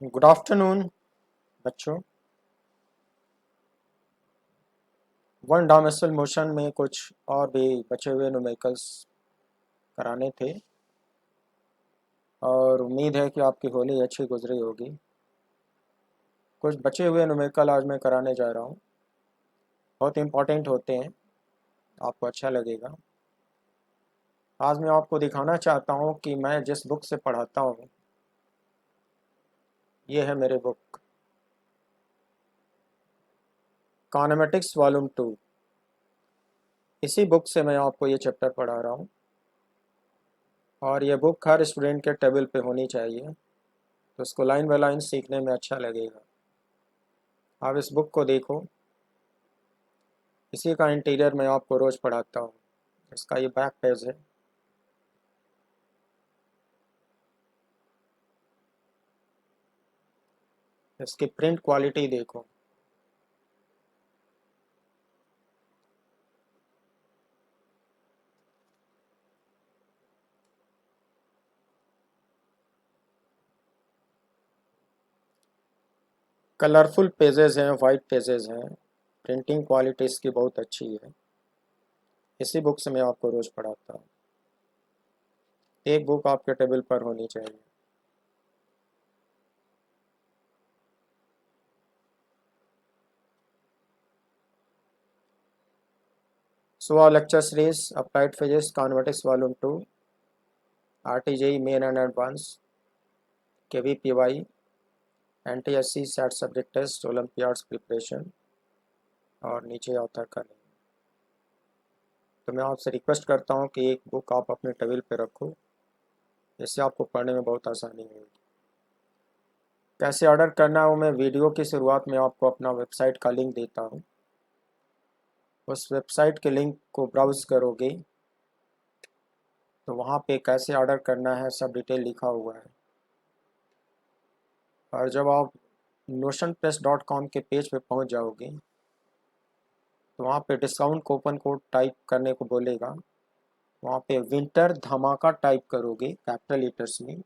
Good afternoon बच्चों। One dimensional motion में कुछ और भी बचे हुए न्यूमेरिकल्स कराने थे और उम्मीद है कि आपकी होली अच्छी गुजरी होगी। कुछ बचे हुए न्यूमेरिकल आज मैं कराने जा रहा हूँ। बहुत इंपॉर्टेंट होते हैं, आपको अच्छा लगेगा। आज मैं आपको दिखाना चाहता हूँ कि मैं जिस बुक से पढ़ाता हूँ ये है मेरे बुक काइनेमेटिक्स वॉल्यूम 2। इसी बुक से मैं आपको ये चैप्टर पढ़ा रहा हूँ और ये बुक हर स्टूडेंट के टेबल पे होनी चाहिए, तो उसको लाइन बाय लाइन सीखने में अच्छा लगेगा। आप इस बुक को देखो, इसी का इंटीरियर मैं आपको रोज़ पढ़ाता हूँ। इसका ये बैक पेज है। इसकी प्रिंट क्वालिटी देखो। कलरफुल पेजेस हैं, वाइट पेजेस हैं। प्रिंटिंग क्वालिटी इसकी बहुत अच्छी है। इसी बुक से मैं आपको रोज़ पढ़ाता हूँ। एक बुक आपके टेबल पर होनी चाहिए। So our lecture series applied physics kinematics volume 2, IIT JEE main and advance, KVPY, NTSC SAT subject test, olympiads preparation और नीचे ऑथर का नेम। तो मैं आपसे रिक्वेस्ट करता हूँ कि एक बुक आप अपने टेबल पे रखो, इससे आपको पढ़ने में बहुत आसानी होगी। कैसे ऑर्डर करना है वो मैं वीडियो की शुरुआत में आपको अपना वेबसाइट का लिंक देता हूँ। उस वेबसाइट के लिंक को ब्राउज करोगे तो वहाँ पे कैसे ऑर्डर करना है सब डिटेल लिखा हुआ है। और जब आप notionpress.com के पेज पे पहुँच जाओगे तो वहाँ पे डिस्काउंट कूपन कोड टाइप करने को बोलेगा। वहाँ पे विंटर धमाका टाइप करोगे कैपिटल लेटर्स में।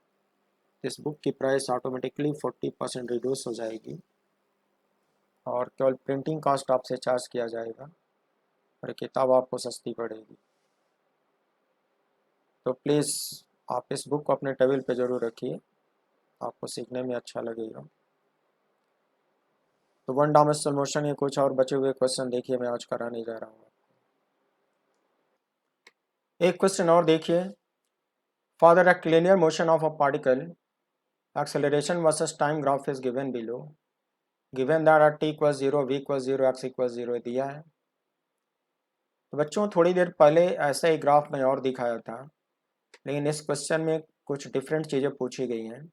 इस बुक की प्राइस ऑटोमेटिकली 40% रिड्यूस हो जाएगी और केवल प्रिंटिंग कॉस्ट आपसे चार्ज किया जाएगा और किताब आपको सस्ती पड़ेगी। तो प्लीज़ आप इस बुक को अपने टेबल पे ज़रूर रखिए, आपको सीखने में अच्छा लगेगा। तो वन डायमेंशनल मोशन के कुछ और बचे हुए क्वेश्चन देखिए, मैं आज कराने जा रहा हूँ। एक क्वेश्चन और देखिए, for the rectilinear motion of a particle acceleration versus time graph is given below, given that t equal 0, v equal 0, x equal 0 दिया है। तो बच्चों थोड़ी देर पहले ऐसा ही ग्राफ में और दिखाया था, लेकिन इस क्वेश्चन में कुछ डिफरेंट चीज़ें पूछी गई हैं।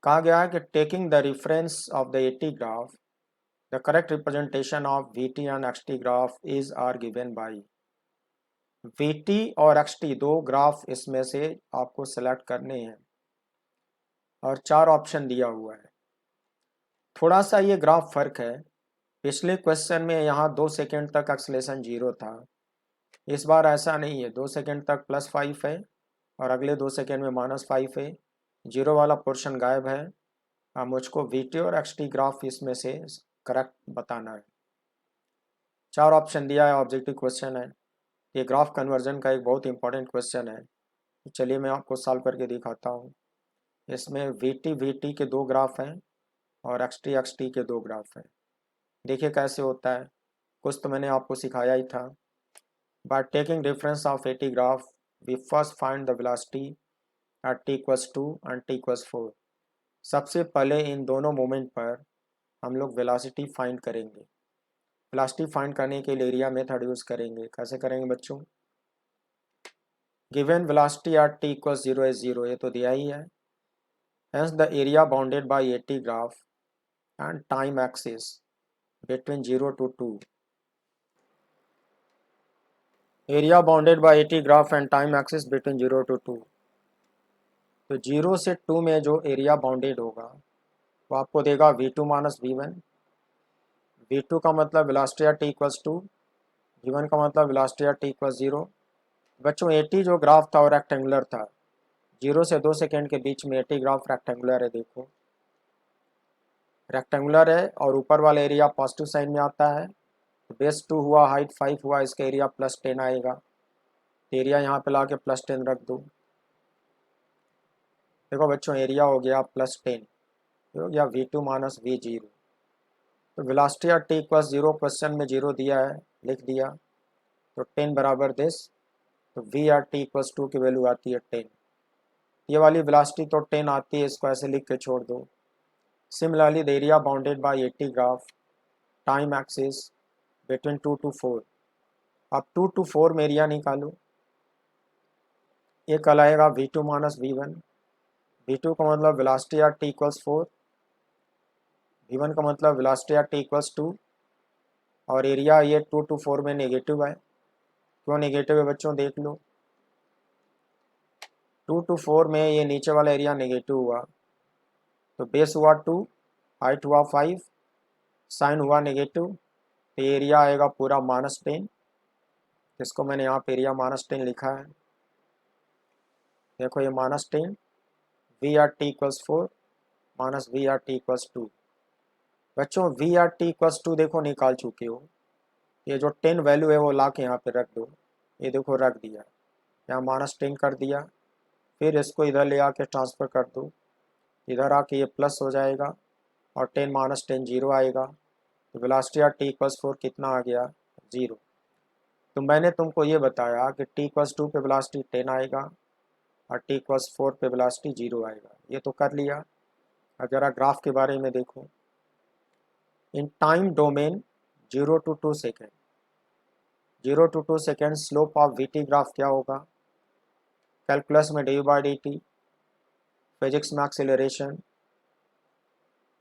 कहा गया है कि taking the reference of the a t graph the correct representation of v t and x t graph is are given by. V t और एक्स टी दो ग्राफ इसमें से आपको सेलेक्ट करने हैं और चार ऑप्शन दिया हुआ है। थोड़ा सा ये ग्राफ फर्क है, पिछले क्वेश्चन में यहाँ 2 सेकेंड तक एक्सलेशन 0 था, इस बार ऐसा नहीं है। 2 सेकेंड तक +5 है और अगले 2 सेकेंड में -5 है। 0 वाला पोर्शन गायब है। अब मुझको वी टी और एक्स टी ग्राफ इसमें से करेक्ट बताना है। चार ऑप्शन दिया है, ऑब्जेक्टिव क्वेश्चन है। ये ग्राफ कन्वर्जन का एक बहुत इंपॉर्टेंट क्वेश्चन है। तो चलिए मैं आपको सॉल्व करके दिखाता हूँ। इसमें वी टी के दो ग्राफ हैं और एक्स टी के दो ग्राफ हैं। देखिए कैसे होता है, कुछ तो मैंने आपको सिखाया ही था। By taking difference of a t graph we first find the velocity at t equals 2 and t equals 4। सबसे पहले इन दोनों मोमेंट पर हम लोग वेलोसिटी फाइंड करेंगे। वेलोसिटी फाइंड करने के लिए एरिया मेथड यूज़ करेंगे। कैसे करेंगे बच्चों? Given velocity at t equals 0 is 0, ये तो दिया ही है। Hence the area bounded by 80 graph and time axis between 0 to 2. Area bounded by 80 graph and time axis between 0 to 2. तो 0 से 2 में जो एरिया बाउंडेड होगा वो आपको देगा v2 माइनस v1। v2 का मतलब velocity at t equals 2, v1 का मतलब वेलोसिटी एट t इक्वल्स 0। बच्चों 80 जो ग्राफ था वो रेक्टेंगुलर था। 0 से 2 सेकेंड के बीच में 80 ग्राफ रेक्टेंगुलर है, देखो। रेक्टेंगुलर है और ऊपर वाला एरिया पॉजिटिव साइन में आता है, तो बेस 2 हुआ, हाइट 5 हुआ, इसका एरिया +10 आएगा। तो एरिया यहाँ पे ला के +10 रख दो। देखो बच्चों एरिया हो गया +10, हो गया V2 माइनस V0। तो वेलोसिटी एट t = 0, क्वेश्चन में 0 दिया है, लिख दिया। तो 10 बराबर दिस, तो V एट t = 2 की वैल्यू आती है 10। ये वाली वेलोसिटी तो 10 आती है, इसको ऐसे लिख के छोड़ दो। Similarly the area bounded bye 80 graph time axis between 2 to 4। अब 2 to 4 में एरिया निकालो। ये कहलाएगा V2 माइनस V1। V2 का मतलब वेलोसिटी एट t = 4, V1 का मतलब वेलोसिटी एट t = 2, और एरिया ये 2 to 4 में नेगेटिव है। क्यों नेगेटिव है बच्चों, देख लो। 2 to 4 में ये नीचे वाला एरिया नेगेटिव हुआ, तो बेस हुआ 2, हाइट हुआ 5, साइन हुआ नेगेटिव, तो एरिया आएगा पूरा -10। इसको मैंने यहाँ पे एरिया -10 लिखा है। देखो ये -10, V at t = 4 minus V at t = 2। बच्चों V एट t = 2 देखो निकाल चुके हो। ये जो 10 वैल्यू है वो ला के यहाँ पे रख दो। ये देखो रख दिया, यहाँ -10 कर दिया। फिर इसको इधर ले आके ट्रांसफ़र कर दो, इधर आके ये प्लस हो जाएगा और 10 - 10 0 आएगा। तो वेलोसिटी एट t = 4 कितना आ गया, 0। तो मैंने तुमको ये बताया कि t = 2 पे वेलोसिटी 10 आएगा और t = 4 पे वेलोसिटी 0 आएगा। ये तो कर लिया। अब जरा ग्राफ के बारे में देखो। इन time domain 0 to 2 second, 0 to 2 second slope of v t graph क्या होगा। कैलकुलस में dy/dt, फिजिक्स में एक्सेलरेशन,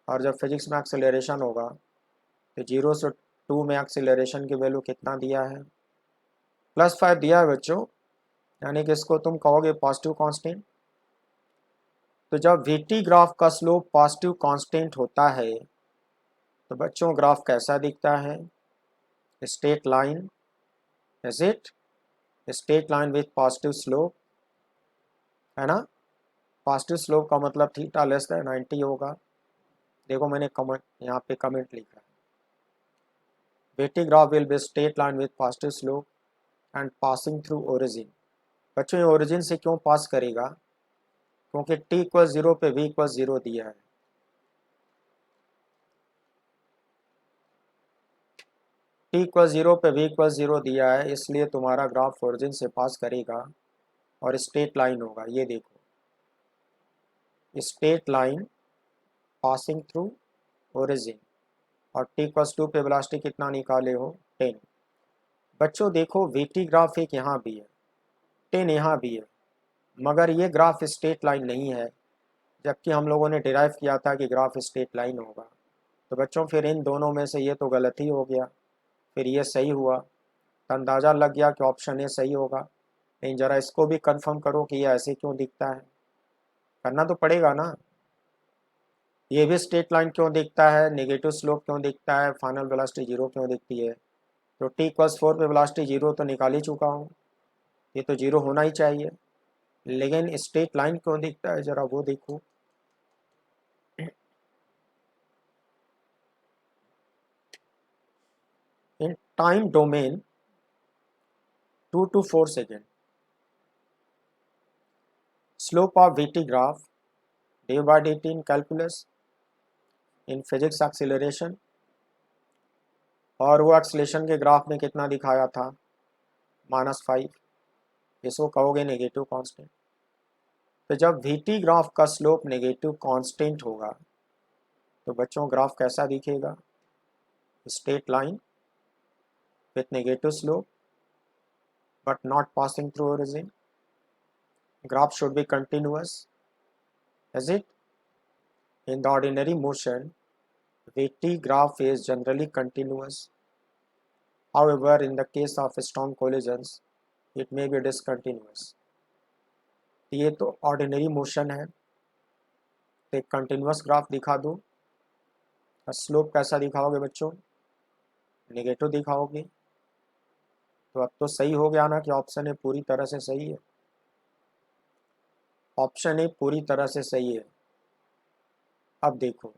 और जब फिजिक्स में एक्सेलरेशन होगा तो 0 से 2 में एक्सेलरेशन की वैल्यू कितना दिया है, +5 दिया है बच्चों, यानी कि इसको तुम कहोगे पॉजिटिव कांस्टेंट। तो जब वी टी ग्राफ का स्लोप पॉजिटिव कांस्टेंट होता है तो बच्चों ग्राफ कैसा दिखता है, straight line, is it, straight line with positive slope, है ना। पॉजिटिव स्लोप का मतलब थीटा <90 होगा। देखो मैंने कमेंट यहाँ पे कमेंट लिखा है, VT graph will be straight line with positive slope and passing through origin. बच्चों ये ओरिजिन से क्यों पास करेगा, क्योंकि t = 0 पे v = 0 दिया है। t = 0 पे v = 0 दिया है, इसलिए तुम्हारा ग्राफ ओरिजिन से पास करेगा और स्ट्रेट लाइन होगा। ये देखो straight line passing through origin, और t = 2 पे वेलोसिटी कितना निकाले हो, 10। बच्चों देखो वीटी ग्राफ एक यहाँ भी है, 10 यहाँ भी है, मगर ये ग्राफ स्ट्रेट लाइन नहीं है, जबकि हम लोगों ने डिराइव किया था कि ग्राफ स्ट्रेट लाइन होगा। तो बच्चों फिर इन दोनों में से ये तो गलती हो गया, फिर ये सही हुआ, तो अंदाज़ा लग गया कि ऑप्शन ए सही होगा। लेकिन ज़रा इसको भी कंफर्म करो कि ये ऐसे क्यों दिखता है, करना तो पड़ेगा ना। ये भी स्ट्रेट लाइन क्यों दिखता है, नेगेटिव स्लोप क्यों दिखता है, फाइनल वेलोसिटी 0 क्यों दिखती है। तो t = 4 पे वेलोसिटी 0 तो निकाल ही चुका हूँ, ये तो 0 होना ही चाहिए। लेकिन स्ट्रेट लाइन क्यों दिखता है, ज़रा वो देखो। इन time domain 2 to 4 second, slope of v t graph dy/dt in calculus, in physics acceleration, और वो एक्सीलरेशन के ग्राफ में कितना दिखाया था, -5, इसको कहोगे नेगेटिव कांस्टेंट। तो जब वी टी ग्राफ का स्लोप नेगेटिव कांस्टेंट होगा तो बच्चों ग्राफ कैसा दिखेगा, straight line with negative slope but not passing through origin. Graph should be continuous, is it? In the ordinary motion, VT graph is generally continuous. However, in the case of strong collisions, it may be discontinuous. ये तो ordinary motion है, तो एक continuous graph दिखा दो। Slope कैसा दिखाओगे बच्चों, नेगेटिव दिखाओगे। तो अब तो सही हो गया ना कि ऑप्शन ए पूरी तरह से सही है, ऑप्शन ए पूरी तरह से सही है। अब देखो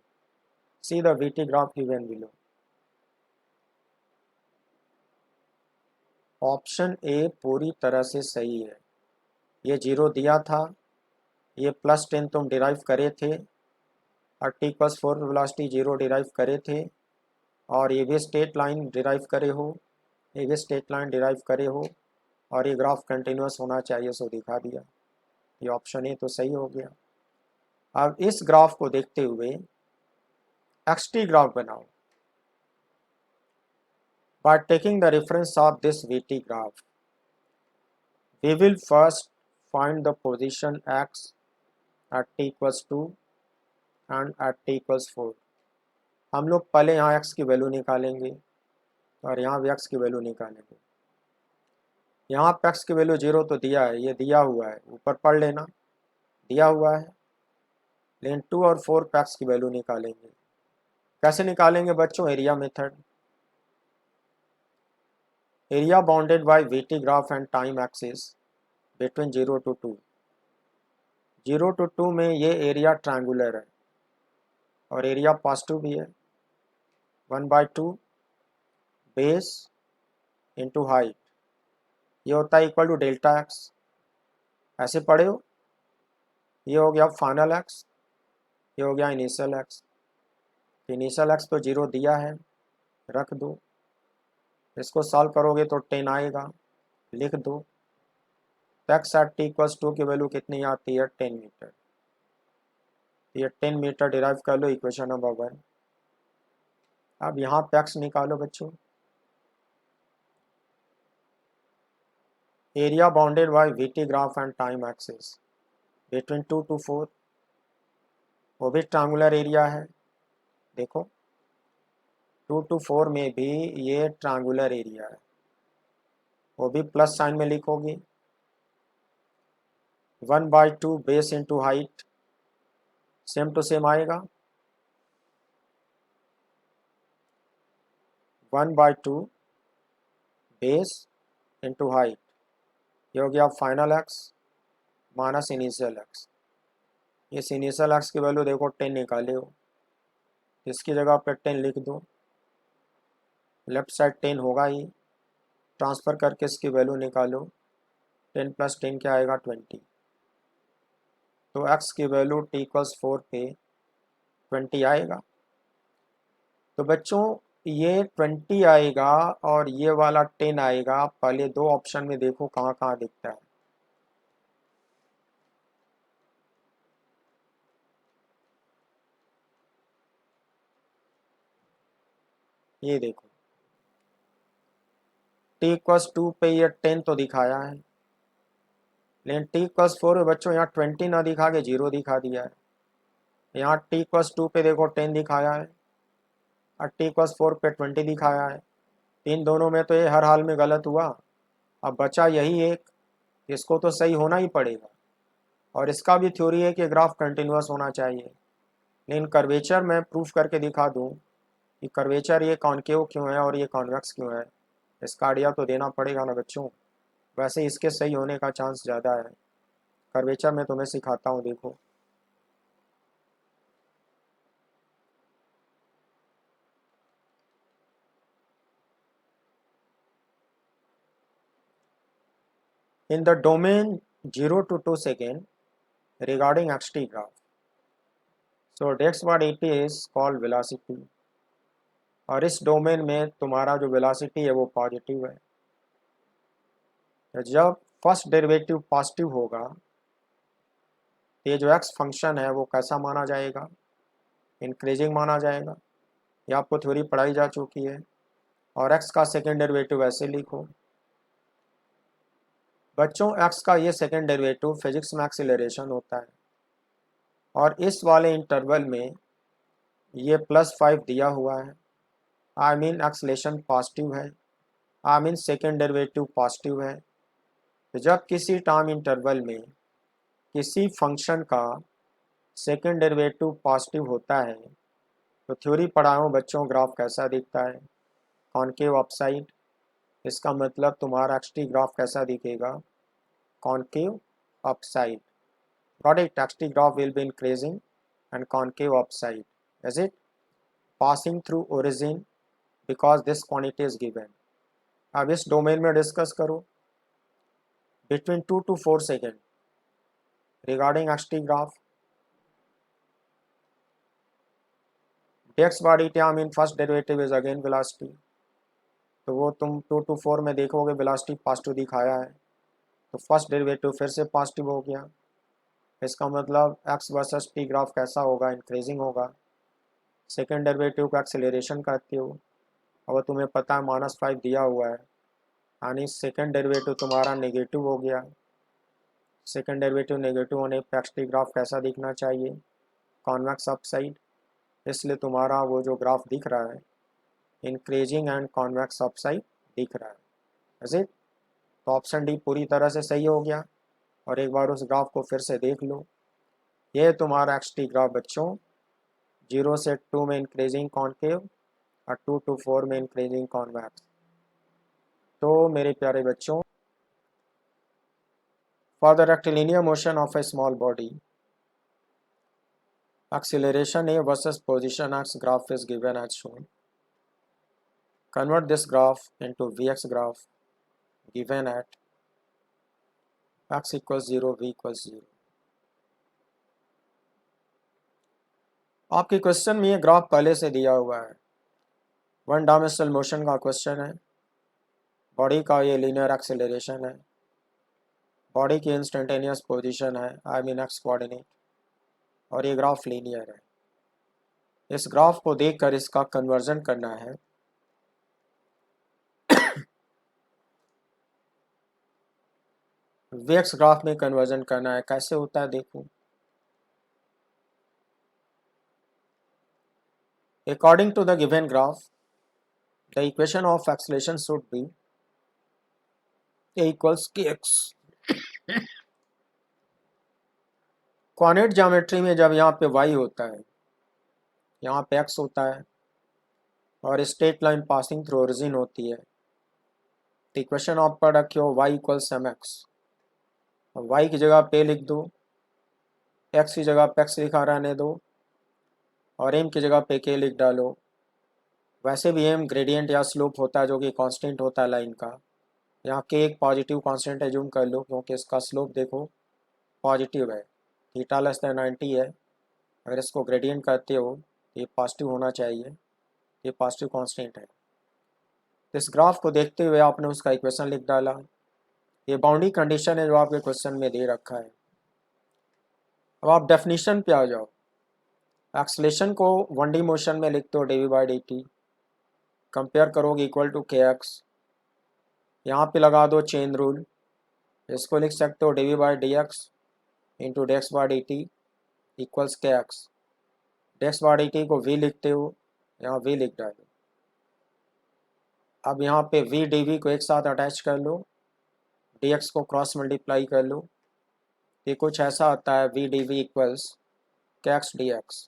See the VT graph given below. Option A पूरी तरह से सही है। ये 0 दिया था, ये +10 तुम डिराइव करे थे और t+4 वेलोसिटी 0 डिराइव करे थे, और ये भी स्ट्रेट लाइन डिराइव करे हो, ये भी स्ट्रेट लाइन डिराइव करे हो, और ये ग्राफ कंटिन्यूस होना चाहिए, सो दिखा दिया। ये ऑप्शन ए तो सही हो गया। अब इस ग्राफ को देखते हुए XT ग्राफ बनाओ। By taking the reference of this VT graph, we will first find the position x at t equals 2 and at t equals 4. हम लोग पहले यहाँ x की वैल्यू निकालेंगे और यहाँ भी x की वैल्यू निकालेंगे। यहाँ पे x की वैल्यू 0 तो दिया है, ये दिया हुआ है, ऊपर पढ़ लेना, दिया हुआ है। लेकिन 2 और 4 पे x की वैल्यू निकालेंगे। कैसे निकालेंगे बच्चों? Area method. Area bounded bye VT graph and time axis between 0 to 2। 0 to 2 में ये एरिया ट्रायंगुलर है और एरिया पॉजिटिव भी है। 1/2 बेस इंटू हाइट, ये होता है इक्वल टू डेल्टा एक्स। ऐसे पढ़े हो? ये हो गया फाइनल एक्स, ये हो गया इनिशियल एक्स। इनिशियल एक्स तो 0 दिया है, रख दो। इसको सॉल्व करोगे तो 10 आएगा, लिख दो। एक्स एट t इक्वल्स 2 की वैल्यू कितनी आती है? 10 मीटर। ये 10 मीटर डिराइव कर लो, इक्वेशन नंबर 1। अब यहाँ पे एक्स निकालो बच्चों। Area bounded bye VT graph and time axis between 2 to 4, वो भी ट्रायंगुलर एरिया है। देखो 2 to 4 में भी ये ट्रायंगुलर एरिया है, वो भी प्लस साइन में लिखोगी। 1/2 base into height, same to same आएगा। 1/2 बेस इंटू हाइट, ये हो गया final x minus initial x. इस इनिशियल एक्स की वैल्यू देखो 10 निकाले हो, इसकी जगह पे 10 लिख दो। लेफ्ट साइड 10 होगा ही, ट्रांसफ़र करके इसकी वैल्यू निकालो। 10 + 10 क्या आएगा? 20। तो x की वैल्यू t = 4 पे 20 आएगा। तो बच्चों ये 20 आएगा और ये वाला 10 आएगा। पहले दो ऑप्शन में देखो कहाँ कहाँ दिखता है। ये देखो t = 2 पे ये 10 तो दिखाया है, लेकिन t = 4 बच्चों यहाँ 20 ना दिखा के 0 दिखा दिया है। यहाँ t = 2 पे देखो 10 दिखाया है और t = 4 पे 20 दिखाया है। इन दोनों में तो ये हर हाल में गलत हुआ। अब बचा यही एक, इसको तो सही होना ही पड़ेगा। और इसका भी थ्योरी है कि ग्राफ कंटिन्यूस होना चाहिए, लेकिन कर्वेचर मैं प्रूफ करके दिखा दूं कि कर्वेचर ये कॉनकेव क्यों है और ये कॉन्वेक्स क्यों है। इसका आइडिया तो देना पड़ेगा ना बच्चों। वैसे इसके सही होने का चांस ज़्यादा है। कर्वेचर मैं तुम्हें सिखाता हूँ, देखो। In the domain 0 to 2 second regarding xt graph, so that's what it is called velocity। और इस डोमेन में तुम्हारा जो वेलोसिटी है वो पॉजिटिव है। तो जब फर्स्ट डेरिवेटिव पॉजिटिव होगा तो ये जो एक्स फंक्शन है वो कैसा माना जाएगा? इंक्रीजिंग माना जाएगा। ये आपको थ्योरी पढ़ाई जा चुकी है। और एक्स का सेकेंड डेरिवेटिव ऐसे लिखो बच्चों। एक्स का ये सेकेंड डेरिवेटिव फिजिक्स में एक्सीलरेशन होता है, और इस वाले इंटरवल में ये +5 दिया हुआ है। आई मीन एक्सीलरेशन पॉजिटिव है, I mean second derivative positive है। तो जब किसी टाइम इंटरवल में किसी फंक्शन का सेकेंड डेरिवेटिव पॉजिटिव होता है तो थ्योरी पढ़ाऊँ बच्चों, ग्राफ कैसा दिखता है? Concave upside. इसका मतलब तुम्हारा XT ग्राफ कैसा दिखेगा? Concave upside. Got it? XT graph will be increasing and concave upside, is it? passing through origin because this quantity is given. अब इस डोमेन में डिस्कस करो between 2 to 4 second regarding xt graph. dx by dt mean first derivative is again velocity, तो वो तुम 2 to 4 में देखोगे velocity positive दिखाया है, तो फर्स्ट डेरिवेटिव फिर से पॉजिटिव हो गया। इसका मतलब x वर्सेस t ग्राफ कैसा होगा, इंक्रीजिंग होगा। सेकेंड डेरिवेटिव का एक्सेलरेशन कहते हो, और तुम्हें पता है -5 दिया हुआ है, यानी सेकेंड डेरिवेटिव तुम्हारा नेगेटिव हो गया। सेकेंड डेरिवेटिव नेगेटिव होने पर xt ग्राफ कैसा दिखना चाहिए, कॉन्वेक्स अपसाइड, इसलिए तुम्हारा वो जो ग्राफ दिख रहा है इंक्रीजिंग एंड कॉन्वेक्स अपसाइड दिख रहा है। ऐसे तो ऑप्शन डी पूरी तरह से सही हो गया। और एक बार उस ग्राफ को फिर से देख लो, ये तुम्हारा xt ग्राफ बच्चों 0 से 2 में इंक्रीजिंग कॉन्केव और 2 to 4 में इंक्रीजिंग कॉन्वेक्स। तो मेरे प्यारे बच्चों, for the rectilinear motion of A small body, acceleration a versus position x graph is given as shown. Convert this graph into Vx graph given at x equals 0, v equals 0. आपके question में ये graph पहले से दिया हुआ है, one dimensional motion का question है, बॉडी का ये लीनियर एक्सेलरेशन है, बॉडी की इंस्टेंटेनियस पोजीशन है, आई मीन एक्स कोऑर्डिनेट, और ये ग्राफ लीनियर है। इस ग्राफ को देखकर इसका कन्वर्जन करना है Vx ग्राफ में कन्वर्जन करना है। कैसे होता है देखो, according to the given graph the equation of acceleration should be a equals kx। Coordinate geometry में जब यहाँ पे y होता है, यहाँ पे x होता है और straight line passing through origin होती है, तो इक्वेशन ऑफ पर रखियो y इक्वल्स mx, y की जगह पे लिख दो, x की जगह पे x लिखा रहने दो और m की जगह पे k लिख डालो। वैसे भी m ग्रेडियंट या स्लोप होता है जो कि कांस्टेंट होता है लाइन का, यहाँ k एक पॉजिटिव कांस्टेंट है, जूम कर लो क्योंकि इसका स्लोप देखो पॉजिटिव है, थीटा लेस देन 90 है। अगर इसको ग्रेडियंट करते हो तो ये पॉजिटिव होना चाहिए, ये पॉजिटिव कांस्टेंट है। तो इस ग्राफ को देखते हुए आपने उसका इक्वेशन लिख डाला, ये बाउंड्री कंडीशन है जो आपके क्वेश्चन में दे रखा है। अब आप डेफिनेशन पे आ जाओ, एक्सेलरेशन को 1D मोशन में लिख दो dv by dt, कंपेयर करोगे इक्वल टू kx, यहाँ पे लगा दो चेन रूल, इसको लिख सकते हो dv by dx into dx by dt equals kx, dx by dt को v लिखते हो, यहाँ v लिख डालो। अब यहाँ पे v dv को एक साथ अटैच कर लो, dx को क्रॉस मल्टीप्लाई कर लो, ये कुछ ऐसा आता है v dv equals kx dx।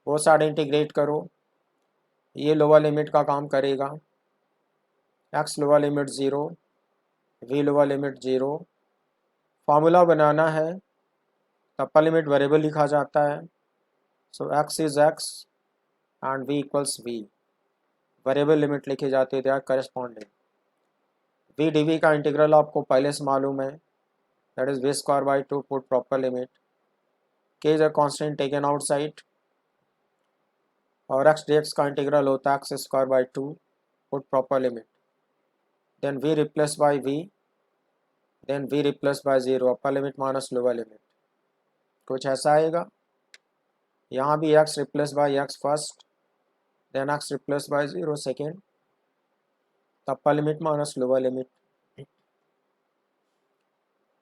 वो साइड इंटीग्रेट करो, ये लोअर लिमिट का काम करेगा, x lower limit 0, v lower limit 0। Formula बनाना है तो अपर लिमिट वेरिएबल लिखा जाता है, सो x is x and v equals v, variable limit लिखी जाती है, they are corresponding. v dv का इंटीग्रल आपको पहले से मालूम है, that is v square by 2, put proper limit, k is a constant taken outside, और x dx का इंटीग्रल होता है x square by 2, put proper limit, then v replace by v, then v replace by 0, upper limit minus lower limit, कुछ ऐसा आएगा। यहाँ भी x replace by x first, then x replace by 0 second, upper limit minus lower limit.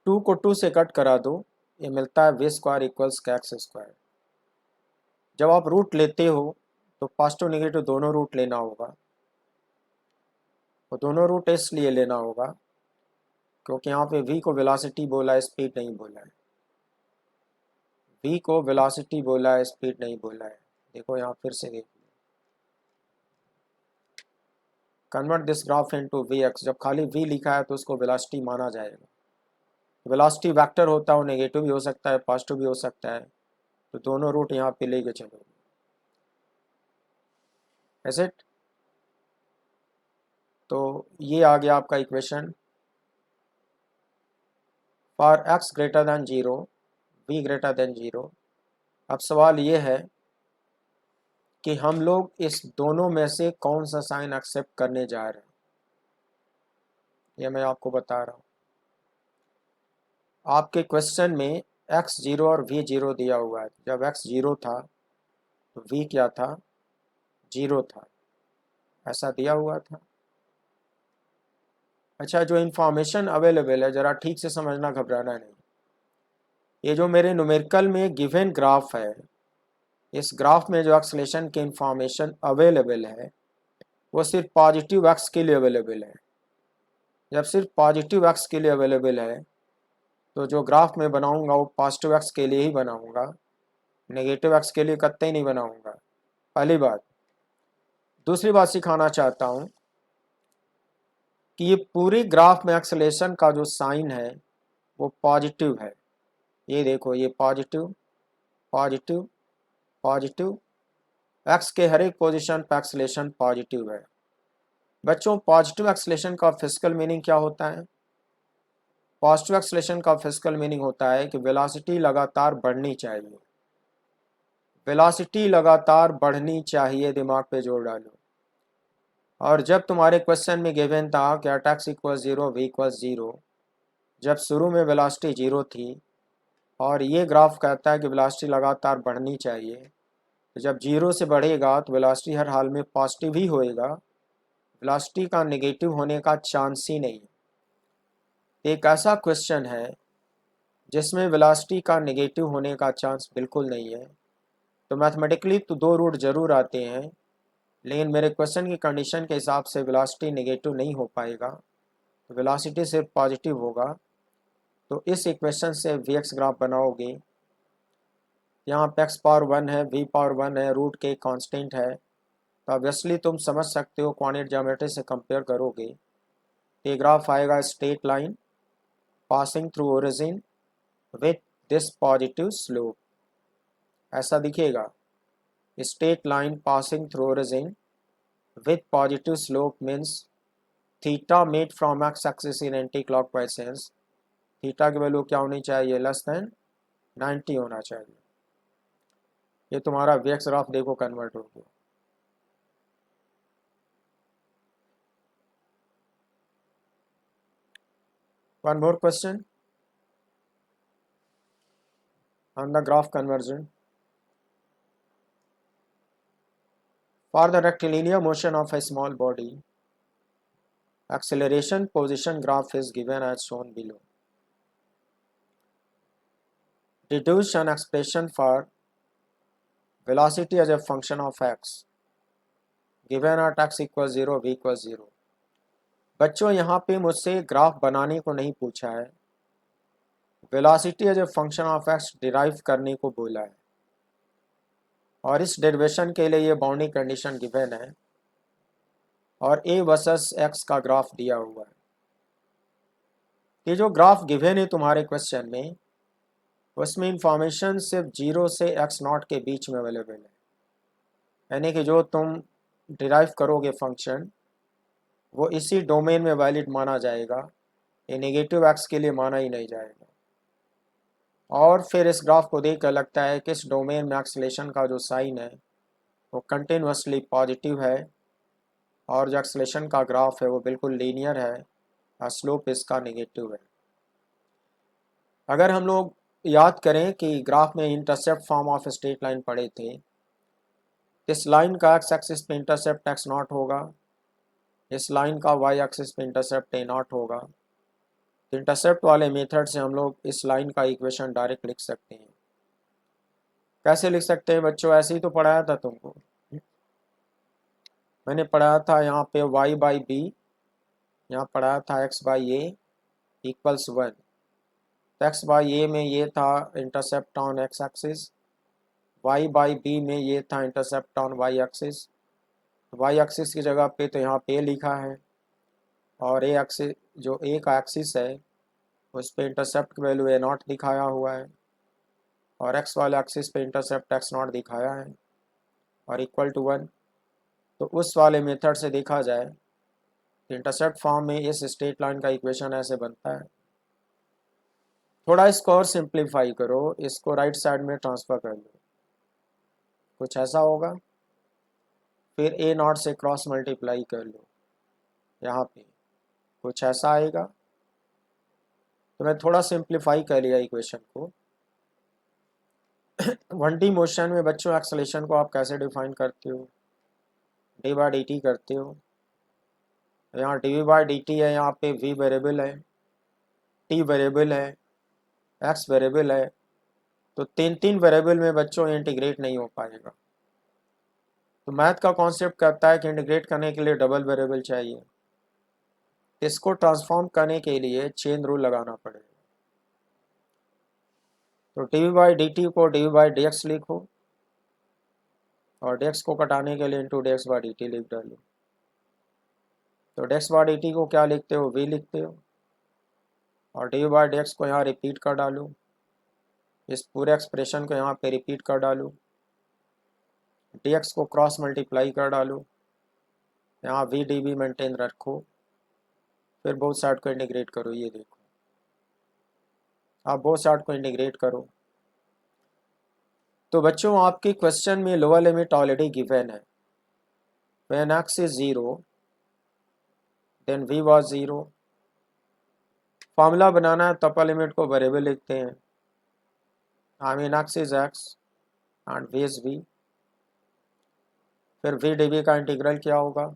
2 को 2 से cut करा दो, ये मिलता है v square equals x square. जब आप रूट लेते हो तो पॉजिटिव नेगेटिव दोनों रूट लेना होगा, तो दोनों रूट इसलिए लेना होगा क्योंकि यहाँ पे v को वेलोसिटी बोला है, स्पीड नहीं बोला है, v को वेलोसिटी बोला है, स्पीड नहीं बोला है। देखो यहाँ फिर से देखो, convert this graph into vx, जब खाली v लिखा है तो उसको वेलोसिटी माना जाएगा। वेलोसिटी वेक्टर होता है, वो नेगेटिव भी हो सकता है, पॉजिटिव भी हो सकता है, तो दोनों रूट यहाँ पे लेके चलो। Is it? तो ये आ गया आपका equation for x greater than 0 v greater than 0। अब सवाल ये है कि हम लोग इस दोनों में से कौन सा साइन एक्सेप्ट करने जा रहे हैं, ये मैं आपको बता रहा हूँ। आपके क्वेश्चन में x 0 और v 0 दिया हुआ है। जब x 0 था तो v क्या था? 0 था, ऐसा दिया हुआ था। अच्छा, जो इन्फॉर्मेशन अवेलेबल है ज़रा ठीक से समझना, घबराना नहीं। ये जो मेरे न्यूमेरिकल में गिवन ग्राफ है, इस ग्राफ में जो एक्सलेशन की इंफॉर्मेशन अवेलेबल है वो सिर्फ पॉजिटिव एक्स के लिए अवेलेबल है। जब सिर्फ पॉजिटिव एक्स के लिए अवेलेबल है तो जो ग्राफ में बनाऊंगा वो पॉजिटिव एक्स के लिए ही बनाऊंगा, नेगेटिव एक्स के लिए कतई नहीं बनाऊंगा। पहली बात। दूसरी बात सिखाना चाहता हूँ कि ये पूरी ग्राफ में एक्सलेशन का जो साइन है वो पॉजिटिव है। ये देखो, ये पॉजिटिव पॉजिटिव पॉजिटिव, एक्स के हर एक पोजीशन पर एक्सलेशन पॉजिटिव है। बच्चों, पॉजिटिव एक्सलेशन का फिजिकल मीनिंग क्या होता है? पॉजिटिव एक्सलेशन का फिजिकल मीनिंग होता है कि वेलोसिटी लगातार बढ़नी चाहिए। वेलोसिटी लगातार बढ़नी चाहिए, दिमाग पे जोर डालो। और जब तुम्हारे क्वेश्चन में गिवन था कि at x equal 0 v equal 0, जब शुरू में वेलोसिटी 0 थी और ये ग्राफ कहता है कि वेलोसिटी लगातार बढ़नी चाहिए, तो जब 0 से बढ़ेगा तो वेलोसिटी हर हाल में पॉजिटिव ही होएगा, वेलोसिटी का नेगेटिव होने का चांस ही नहीं है। एक ऐसा क्वेश्चन है जिसमें वेलोसिटी का नेगेटिव होने का चांस बिल्कुल नहीं है। तो मैथमेटिकली तो दो रूट जरूर आते हैं, लेकिन मेरे क्वेश्चन की कंडीशन के हिसाब से वेलोसिटी नेगेटिव नहीं हो पाएगा, तो वेलोसिटी सिर्फ पॉजिटिव होगा। तो इस इक्वेशन से वी एक्स ग्राफ बनाओगे, यहाँ पे एक्स पावर 1 है, वी पावर 1 है, रूट के कांस्टेंट है, तो ऑब्वियसली तुम समझ सकते हो, क्वाड्रेटिक ज्योमेट्री से कंपेयर करोगे तो ये ग्राफ आएगा straight line passing through origin with this positive slope, ऐसा दिखेगा। Straight line passing through origin with positive slope means theta made from x axis in anti-clockwise sense, theta की value क्या होनी चाहिए? लेस देन 90 होना चाहिए। ये तुम्हारा वेक्स ग्राफ देखो कन्वर्ट हो गया। One more question on the graph conversion. For the rectilinear motion of a small body, acceleration position graph is given as shown below. Deduce an expression for velocity as a function of x given at x equals 0 v equals 0। बच्चों, यहाँ पे मुझसे graph बनाने को नहीं पूछा है, velocity as a function of x derive करने को बोला है। और इस डेरिवेशन के लिए ये बाउंड्री कंडीशन गिवन है और ए वर्सेस एक्स का ग्राफ दिया हुआ है। ये जो ग्राफ गिवन है तुम्हारे क्वेश्चन में, उसमें इंफॉर्मेशन सिर्फ 0 से x0 के बीच में अवेलेबल है, यानी कि जो तुम डिराइव करोगे फंक्शन वो इसी डोमेन में वैलिड माना जाएगा, ये नेगेटिव एक्स के लिए माना ही नहीं जाएगा। और फिर इस ग्राफ को देख कर लगता है कि इस डोमेन में एक्सलेशन का जो साइन है वो कंटिन्यूसली पॉजिटिव है और जो एक्सलेशन का ग्राफ है वो बिल्कुल लीनियर है और स्लोप इसका नेगेटिव है। अगर हम लोग याद करें कि ग्राफ में intercept form of straight line पढ़े थे, इस लाइन का एक्स एक्सिस पे इंटरसेप्ट एक्स नॉट होगा, इस लाइन का वाई एक्सिस पे इंटरसेप्ट ए नॉट होगा। इंटरसेप्ट वाले मेथड से हम लोग इस लाइन का इक्वेशन डायरेक्ट लिख सकते हैं। कैसे लिख सकते हैं बच्चों? ऐसे ही तो पढ़ाया था तुमको, मैंने पढ़ाया था यहाँ पे y बाई बी, यहाँ पढ़ाया था x बाई ए इक्वल्स 1। तो x बाई ए में ये था intercept on x axis, y by b में ये था intercept on y axis. y axis की जगह पे तो यहाँ पे लिखा है और ए एक्सिस, जो ए का एक्सिस है उस पे इंटरसेप्ट की वैल्यू ए नॉट दिखाया हुआ है और x वाले एक्सिस पे इंटरसेप्ट x नॉट दिखाया है और इक्वल टू 1। तो उस वाले मेथड से देखा जाए इंटरसेप्ट फॉर्म में इस स्ट्रेट लाइन का इक्वेशन ऐसे बनता है। थोड़ा इसको और सिंप्लीफाई करो, इसको राइट साइड में ट्रांसफ़र कर लो, कुछ ऐसा होगा। फिर ए नॉट से क्रॉस मल्टीप्लाई कर लो, यहाँ पे कुछ ऐसा आएगा। तो मैं थोड़ा सिंप्लीफाई कर लिया इक्वेशन को। 1D मोशन में बच्चों एक्सेलेरेशन को आप कैसे डिफाइन करते हो? डी बाई डी टी करते हो। यहाँ d we by D t है, यहाँ पे वी वेरिएबल है, टी वेरिएबल है, एक्स वेरिएबल है। तो तीन तीन वेरिएबल में बच्चों इंटीग्रेट नहीं हो पाएगा। तो मैथ का कॉन्सेप्ट कहता है कि इंटीग्रेट करने के लिए डबल वेरिएबल चाहिए। इसको ट्रांसफॉर्म करने के लिए चेन रूल लगाना पड़ेगा। तो D we by D T को D we by D X लिखो, और डी एक्स को कटाने के लिए into D X by D T लिख डालो। तो D X by D T को क्या लिखते हो? वी लिखते हो, और D we by D X को यहाँ रिपीट कर डालो, इस पूरे एक्सप्रेशन को यहाँ पे रिपीट कर डालो, डी एक्स को क्रॉस मल्टीप्लाई कर डालो, यहाँ वी डी बी मेंटेन रखो, फिर बोथ साइड को इंटीग्रेट करो। ये देखो, आप बोथ साइड को इंटीग्रेट करो। तो बच्चों आपके क्वेश्चन में लोअर लिमिट ऑलरेडी गिवन है। When X is 0 then V was 0। Formula बनाना है तो अपर लिमिट को वेरिएबल लिखते हैं। I mean X is X and V is V. फिर वी डी वी का इंटीग्रल क्या होगा?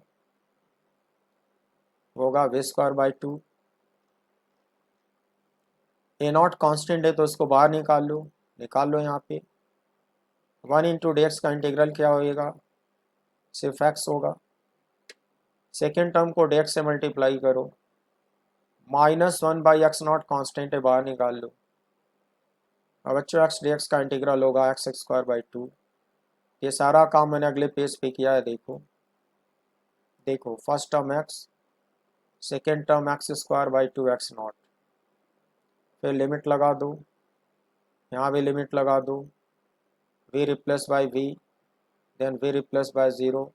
होगा V square by 2। A naught constant है तो उसको बाहर निकाल लो यहाँ पे। 1 इंटू डी एक्स का इंटीग्रल क्या होएगा? सिर्फ एक्स होगा। सेकेंड टर्म को डी एक्स से मल्टीप्लाई करो, -1 बाई एक्स नॉट कॉन्स्टेंट है, बाहर निकाल लो। अब बच्चों एक्स डी एक्स का इंटीग्रल होगा एक्स स्क्वायर बाई 2। ये सारा काम मैंने अगले पेज पे किया है। देखो first term x, second term x square by 2 x naught. फिर लिमिट लगा दो, यहाँ भी लिमिट लगा दो, v replace by v, then v replace by 0।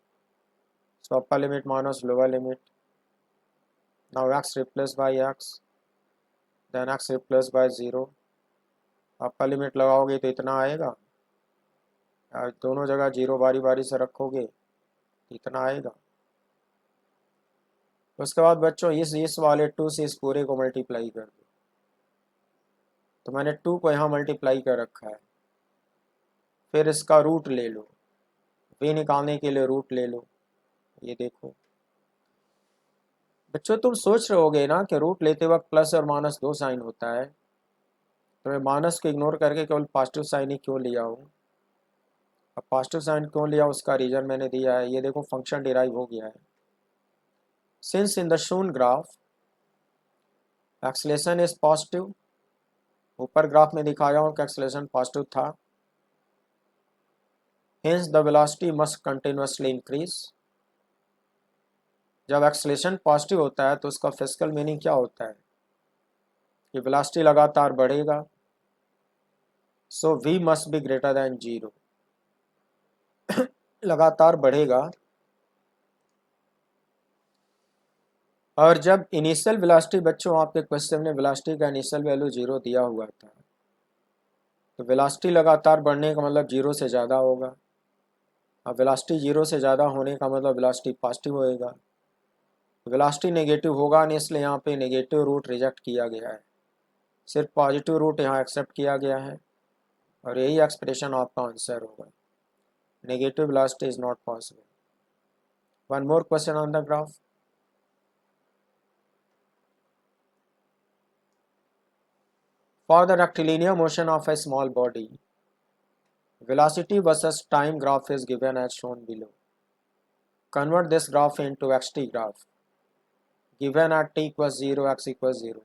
So upper limit minus lower limit. Now x replace by x, then x replace by 0। Upper limit लगाओगे तो इतना आएगा, दोनों जगह 0 बारी बारी से रखोगे इतना आएगा। उसके बाद बच्चों इस वाले 2 से इस पूरे को मल्टीप्लाई कर दो। तो मैंने 2 को यहाँ मल्टीप्लाई कर रखा है। फिर इसका रूट ले लो, वी निकालने के लिए रूट ले लो। ये देखो बच्चों, तुम सोच रहे होगे ना कि रूट लेते वक्त प्लस और माइनस दो साइन होता है, तो मैं माइनस को इग्नोर करके केवल पॉजिटिव साइन ही क्यों लिया हूँ। अब पॉजिटिव साइन क्यों लिया उसका रीजन मैंने दिया है। ये देखो फंक्शन डिराइव हो गया है। Since in the shown graph acceleration is positive, ऊपर ग्राफ में दिखाया हूँ कि एक्सेलेरेशन पॉजिटिव था, hence the velocity must continuously increase. जब एक्सेलेरेशन पॉजिटिव होता है तो उसका फिजिकल मीनिंग क्या होता है कि वेलोसिटी लगातार बढ़ेगा। So v must be greater than 0। लगातार बढ़ेगा। और जब इनिशियल वेलोसिटी, बच्चों आपके क्वेश्चन में वेलोसिटी का इनिशियल वैल्यू 0 दिया हुआ था, तो वेलोसिटी लगातार बढ़ने का मतलब 0 से ज़्यादा होगा। अब वेलोसिटी 0 से ज़्यादा होने का मतलब वेलोसिटी पॉजिटिव होएगा। वेलोसिटी नेगेटिव होगा नहीं, इसलिए यहाँ पे नेगेटिव रूट रिजेक्ट किया गया है, सिर्फ पॉजिटिव रूट यहाँ एक्सेप्ट किया गया है। और यही एक्सप्रेशन आपका आंसर होगा। Negative velocity is not possible. One more question on the graph. For the rectilinear motion of a small body, velocity versus time graph is given as shown below. Convert this graph into xt graph given at t equals 0, x equals 0.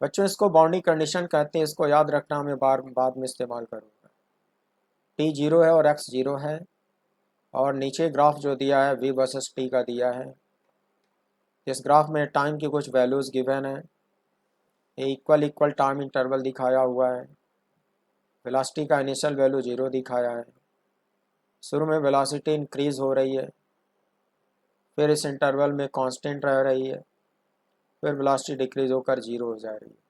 बच्चों इसको boundary condition कहते हैं, इसको याद रखना, मैं बाद में इस्तेमाल करूँगा। t 0 है और x 0 है, और नीचे ग्राफ जो दिया है v वर्सेस t का दिया है। इस ग्राफ में टाइम की कुछ वैल्यूज़ गिवन है, इक्वल टाइम इंटरवल दिखाया हुआ है। वेलोसिटी का इनिशियल वैल्यू 0 दिखाया है। शुरू में वेलोसिटी इंक्रीज हो रही है, फिर इस इंटरवल में कांस्टेंट रह रही है, फिर वेलोसिटी डिक्रीज होकर 0 हो जा रही है।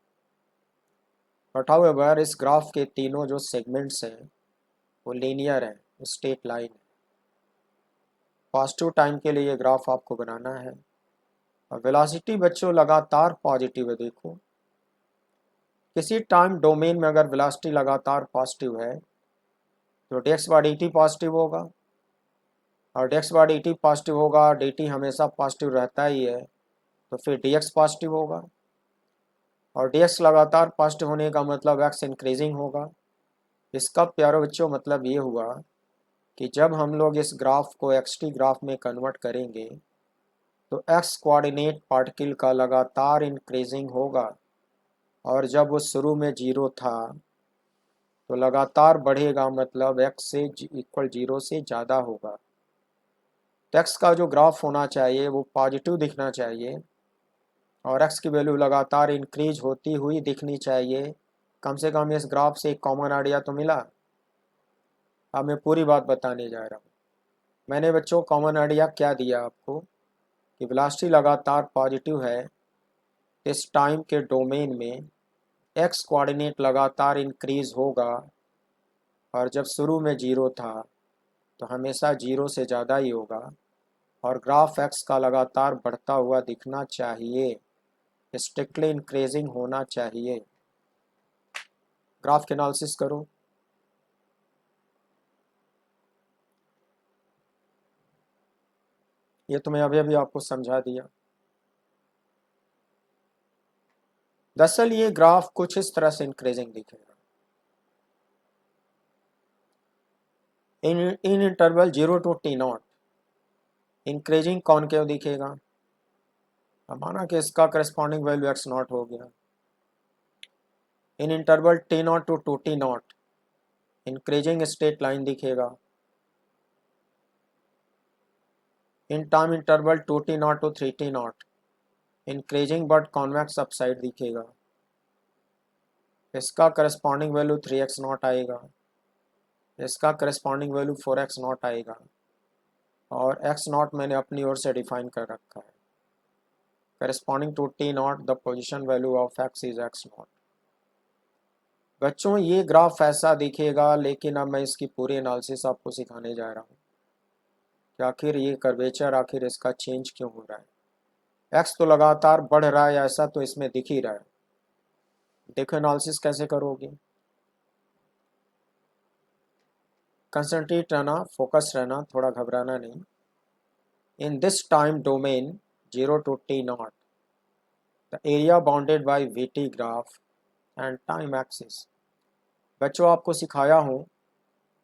बट हाउएवर इस ग्राफ के तीनों जो सेगमेंट्स हैं वो लीनियर हैं, स्ट्रेट लाइन है। पॉजिटिव टाइम के लिए ये ग्राफ आपको बनाना है। और वेलोसिटी बच्चों लगातार पॉजिटिव है। देखो किसी टाइम डोमेन में अगर वेलोसिटी लगातार पॉजिटिव है तो dx बाय dt पॉजिटिव होगा, और dx बाय dt पॉजिटिव होगा, dt हमेशा पॉजिटिव रहता ही है, तो फिर dx पॉजिटिव होगा। और dx लगातार पॉजिटिव होने का मतलब x इंक्रीजिंग होगा। इसका प्यारे बच्चों मतलब ये हुआ कि जब हम लोग इस ग्राफ को xt ग्राफ में कन्वर्ट करेंगे तो x कोऑर्डिनेट पार्टिकल का लगातार इंक्रीजिंग होगा, और जब वो शुरू में 0 था तो लगातार बढ़ेगा, मतलब x से इक्वल 0 से ज़्यादा होगा। तो x का जो ग्राफ होना चाहिए वो पॉजिटिव दिखना चाहिए, और x की वैल्यू लगातार इंक्रीज होती हुई दिखनी चाहिए। कम से कम इस ग्राफ से एक कॉमन आइडिया तो मिला। अब मैं पूरी बात बताने जा रहा हूँ। मैंने बच्चों कॉमन आइडिया क्या दिया आपको कि वेलोसिटी लगातार पॉजिटिव है, इस टाइम के डोमेन में x कोऑर्डिनेट लगातार इंक्रीज होगा, और जब शुरू में 0 था तो हमेशा 0 से ज़्यादा ही होगा, और ग्राफ x का लगातार बढ़ता हुआ दिखना चाहिए, स्ट्रिक्टली इंक्रीजिंग होना चाहिए। ग्राफ के एनालिसिस करो। ये तो मैं अभी अभी आपको समझा दिया। दरअसल ये ग्राफ कुछ इस तरह से इंक्रीजिंग दिखेगा। इन interval 0 to t0 increasing concave दिखेगा। अब माना कि इसका करस्पॉन्डिंग वैल्यू x0 हो गया। In interval t0 to 2t0 increasing straight line दिखेगा। In time interval 2t0 to 3t0 increasing but convex upside दिखेगा। इसका करस्पॉन्डिंग वैल्यू 3x0 आएगा, इसका करस्पॉन्डिंग वैल्यू 4x0 आएगा, और x0 मैंने अपनी ओर से डिफाइन कर रखा है। Corresponding to t0 the position value of x is x0। बच्चों ये ग्राफ ऐसा दिखेगा, लेकिन अब मैं इसकी पूरी एनालिसिस आपको सिखाने जा रहा हूँ कि आखिर ये कर्वेचर आखिर इसका चेंज क्यों हो रहा है। x तो लगातार बढ़ रहा है, ऐसा तो इसमें दिख ही रहा है। देखो एनालिसिस कैसे करोगे। कंसंट्रेट रहना, फोकस रहना, थोड़ा घबराना नहीं। In this time domain 0 to t0 the area bounded bye vt graph and time axis. बच्चों आपको सिखाया हूँ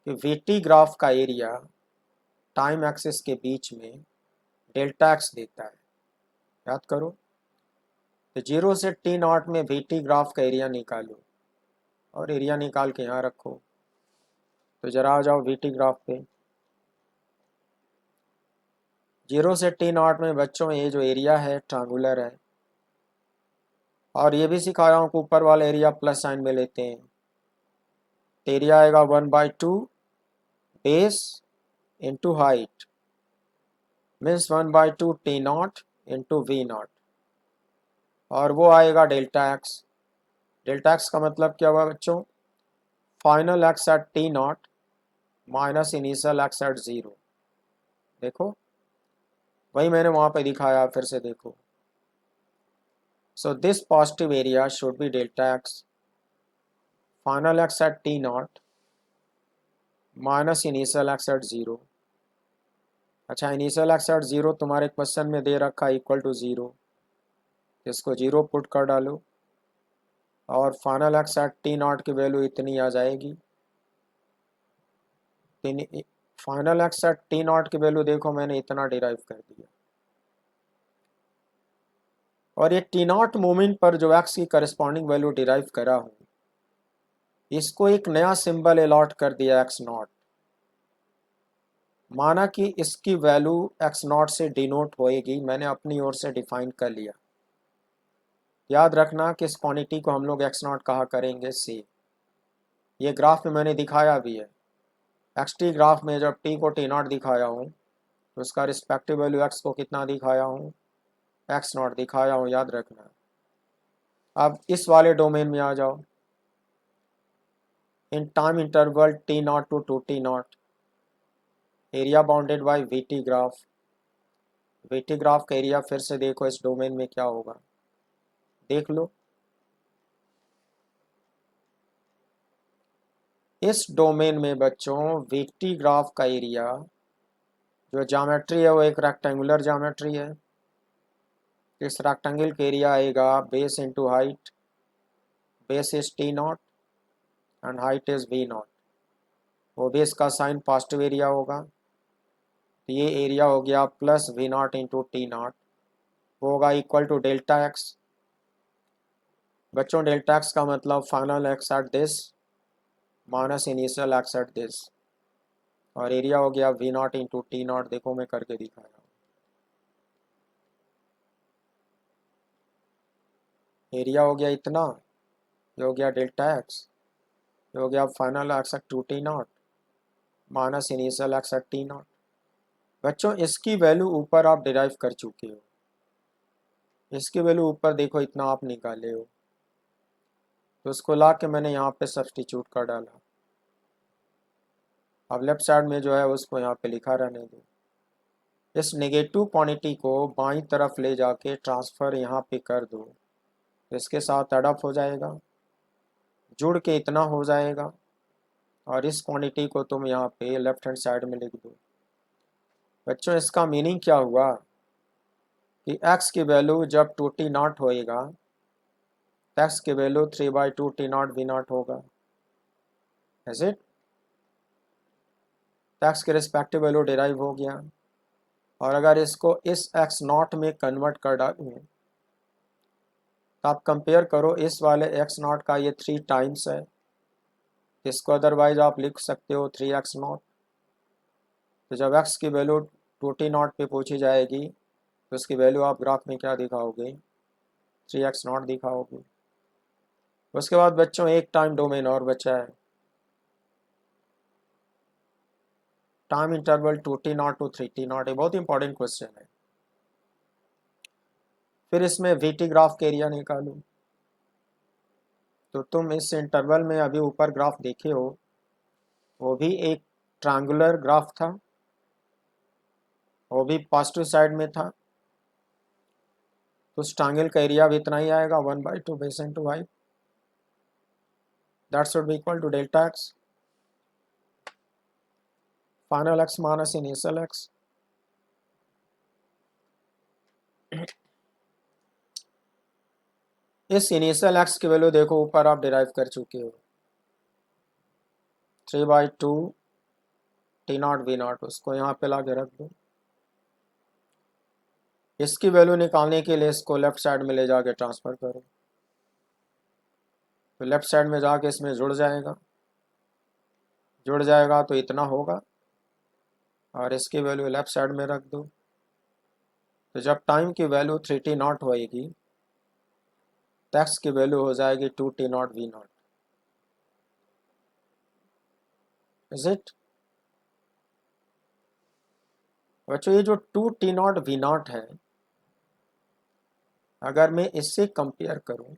कि vt ग्राफ का एरिया टाइम एक्सिस के बीच में डेल्टा एक्स देता है। याद करो, तो 0 से t0 में vt ग्राफ का एरिया निकालो, और एरिया निकाल के यहाँ रखो। तो जरा आ जाओ vt ग्राफ पे। 0 से t0 में बच्चों ये जो एरिया है ट्रायंगुलर है, और ये भी सिखाया हूँ कि ऊपर वाला एरिया प्लस साइन में लेते हैं। तो एरिया आएगा 1/2 base into height, means 1/2 t0 into v0, और वो आएगा डेल्टा एक्स। डेल्टा एक्स का मतलब क्या हुआ बच्चों, final x at t0 minus initial x at 0। देखो वही मैंने वहाँ पे दिखाया, फिर से देखो। So this positive area should be delta x, final x at t0 minus initial x at 0। अच्छा, इनिशियल एक्स एट 0 तुम्हारे क्वेश्चन में दे रखा है इक्वल टू 0, इसको 0 पुट कर डालो, और फाइनल एक्स एट t0 की वैल्यू इतनी आ जाएगी। फाइनल एक्स एट t0 की वैल्यू देखो मैंने इतना डिराइव कर दिया, और ये t0 मोमेंट पर जो एक्स की करस्पॉन्डिंग वैल्यू डिराइव करा हूँ, इसको एक नया सिंबल अलॉट कर दिया x0। माना कि इसकी वैल्यू x0 से डिनोट होएगी, मैंने अपनी ओर से डिफाइन कर लिया। याद रखना कि इस क्वांटिटी को हम लोग x0 कहा करेंगे c। ये ग्राफ में मैंने दिखाया भी है। xt ग्राफ में जब t को t0 दिखाया हूँ तो उसका रिस्पेक्टिव वैल्यू एक्स को कितना दिखाया हूँ, एक्स नॉट दिखाया हूँ, याद रखना। अब इस वाले डोमेन में आ जाओ। In time interval t naught to two t naught, area bounded by v t graph. V t graph का एरिया फिर से देखो इस डोमेन में क्या होगा, देख लो। इस डोमेन में बच्चों वी टी ग्राफ का एरिया जो ज्योमेट्री है वो एक रेक्टेंगुलर ज्योमेट्री है। इस रेक्टेंगल का एरिया आएगा base into height, base is t naught and height is v naught. वो बेस का साइन पॉजिटिव एरिया होगा, तो ये एरिया हो गया plus v naught into t naught, वो होगा इक्वल टू डेल्टा एक्स। बच्चों डेल्टा एक्स का मतलब final x at this minus initial x at this, और एरिया हो गया v naught into t naught. देखो मैं करके दिखाया, एरिया हो गया इतना, ये हो गया डेल्टा एक्स, ये हो गया final x at two t naught minus initial x at t naught. बच्चों इसकी वैल्यू ऊपर आप डिराइव कर चुके हो, इसकी वैल्यू ऊपर देखो इतना आप निकाले हो, तो उसको ला के मैंने यहाँ पे सब्स्टिट्यूट कर डाला। अब लेफ्ट साइड में जो है उसको यहाँ पे लिखा रहने दो। इस नेगेटिव क्वांटिटी को बाईं तरफ ले जाके ट्रांसफ़र यहाँ पे कर दो, तो इसके साथ एडअप हो जाएगा, जुड़ के इतना हो जाएगा, और इस क्वांटिटी को तुम यहाँ पे लेफ्ट हैंड साइड में लिख दो। बच्चों इसका मीनिंग क्या हुआ कि x की वैल्यू जब टू टी नॉट होएगा, x की value 3/2 t naught v naught होगा, इज इट। x के रिस्पेक्टिव वैल्यू डिराइव हो गया, और अगर इसको इस x नॉट में कन्वर्ट कर डालूँ तो आप कंपेयर करो, इस वाले x नॉट का ये 3 टाइम्स है, इसको अदरवाइज आप लिख सकते हो 3x नॉट। तो जब x की वैल्यू टू टी नॉट पे पूछी जाएगी तो उसकी वैल्यू आप ग्राफ में क्या दिखाओगे, 3x नॉट दिखाओगे। उसके बाद बच्चों एक टाइम डोमेन और बचा है, time interval two t naught to three t naught, ये बहुत इंपॉर्टेंट क्वेश्चन है। फिर इसमें वी टी ग्राफ के एरिया निकालो। तो तुम इस इंटरवल में अभी ऊपर ग्राफ देखे हो, वो भी एक ट्रायंगुलर ग्राफ था, वो भी पॉजिटिव साइड में था, तो उस ट्रायंगल का एरिया भी इतना ही आएगा 1/2 base into height, that should be equal to delta x, final x minus initial x. इस इनिशियल एक्स की वैल्यू देखो ऊपर आप डिराइव कर चुके हो, 3/2 टी नॉट वी नॉट, उसको यहाँ पे ला के रख दो। इसकी वैल्यू निकालने के लिए इसको लेफ्ट साइड में ले जाके ट्रांसफ़र करो, तो लेफ्ट साइड में जाके इसमें जुड़ जाएगा, जुड़ जाएगा तो इतना होगा, और इसकी वैल्यू लेफ्ट साइड में रख दो। तो जब टाइम की वैल्यू 3t नॉट होएगी तो एक्स की वैल्यू हो जाएगी 2t naught v naught, is it. बच्चों ये जो 2t नॉट वी नॉट है, अगर मैं इससे कंपेयर करूं,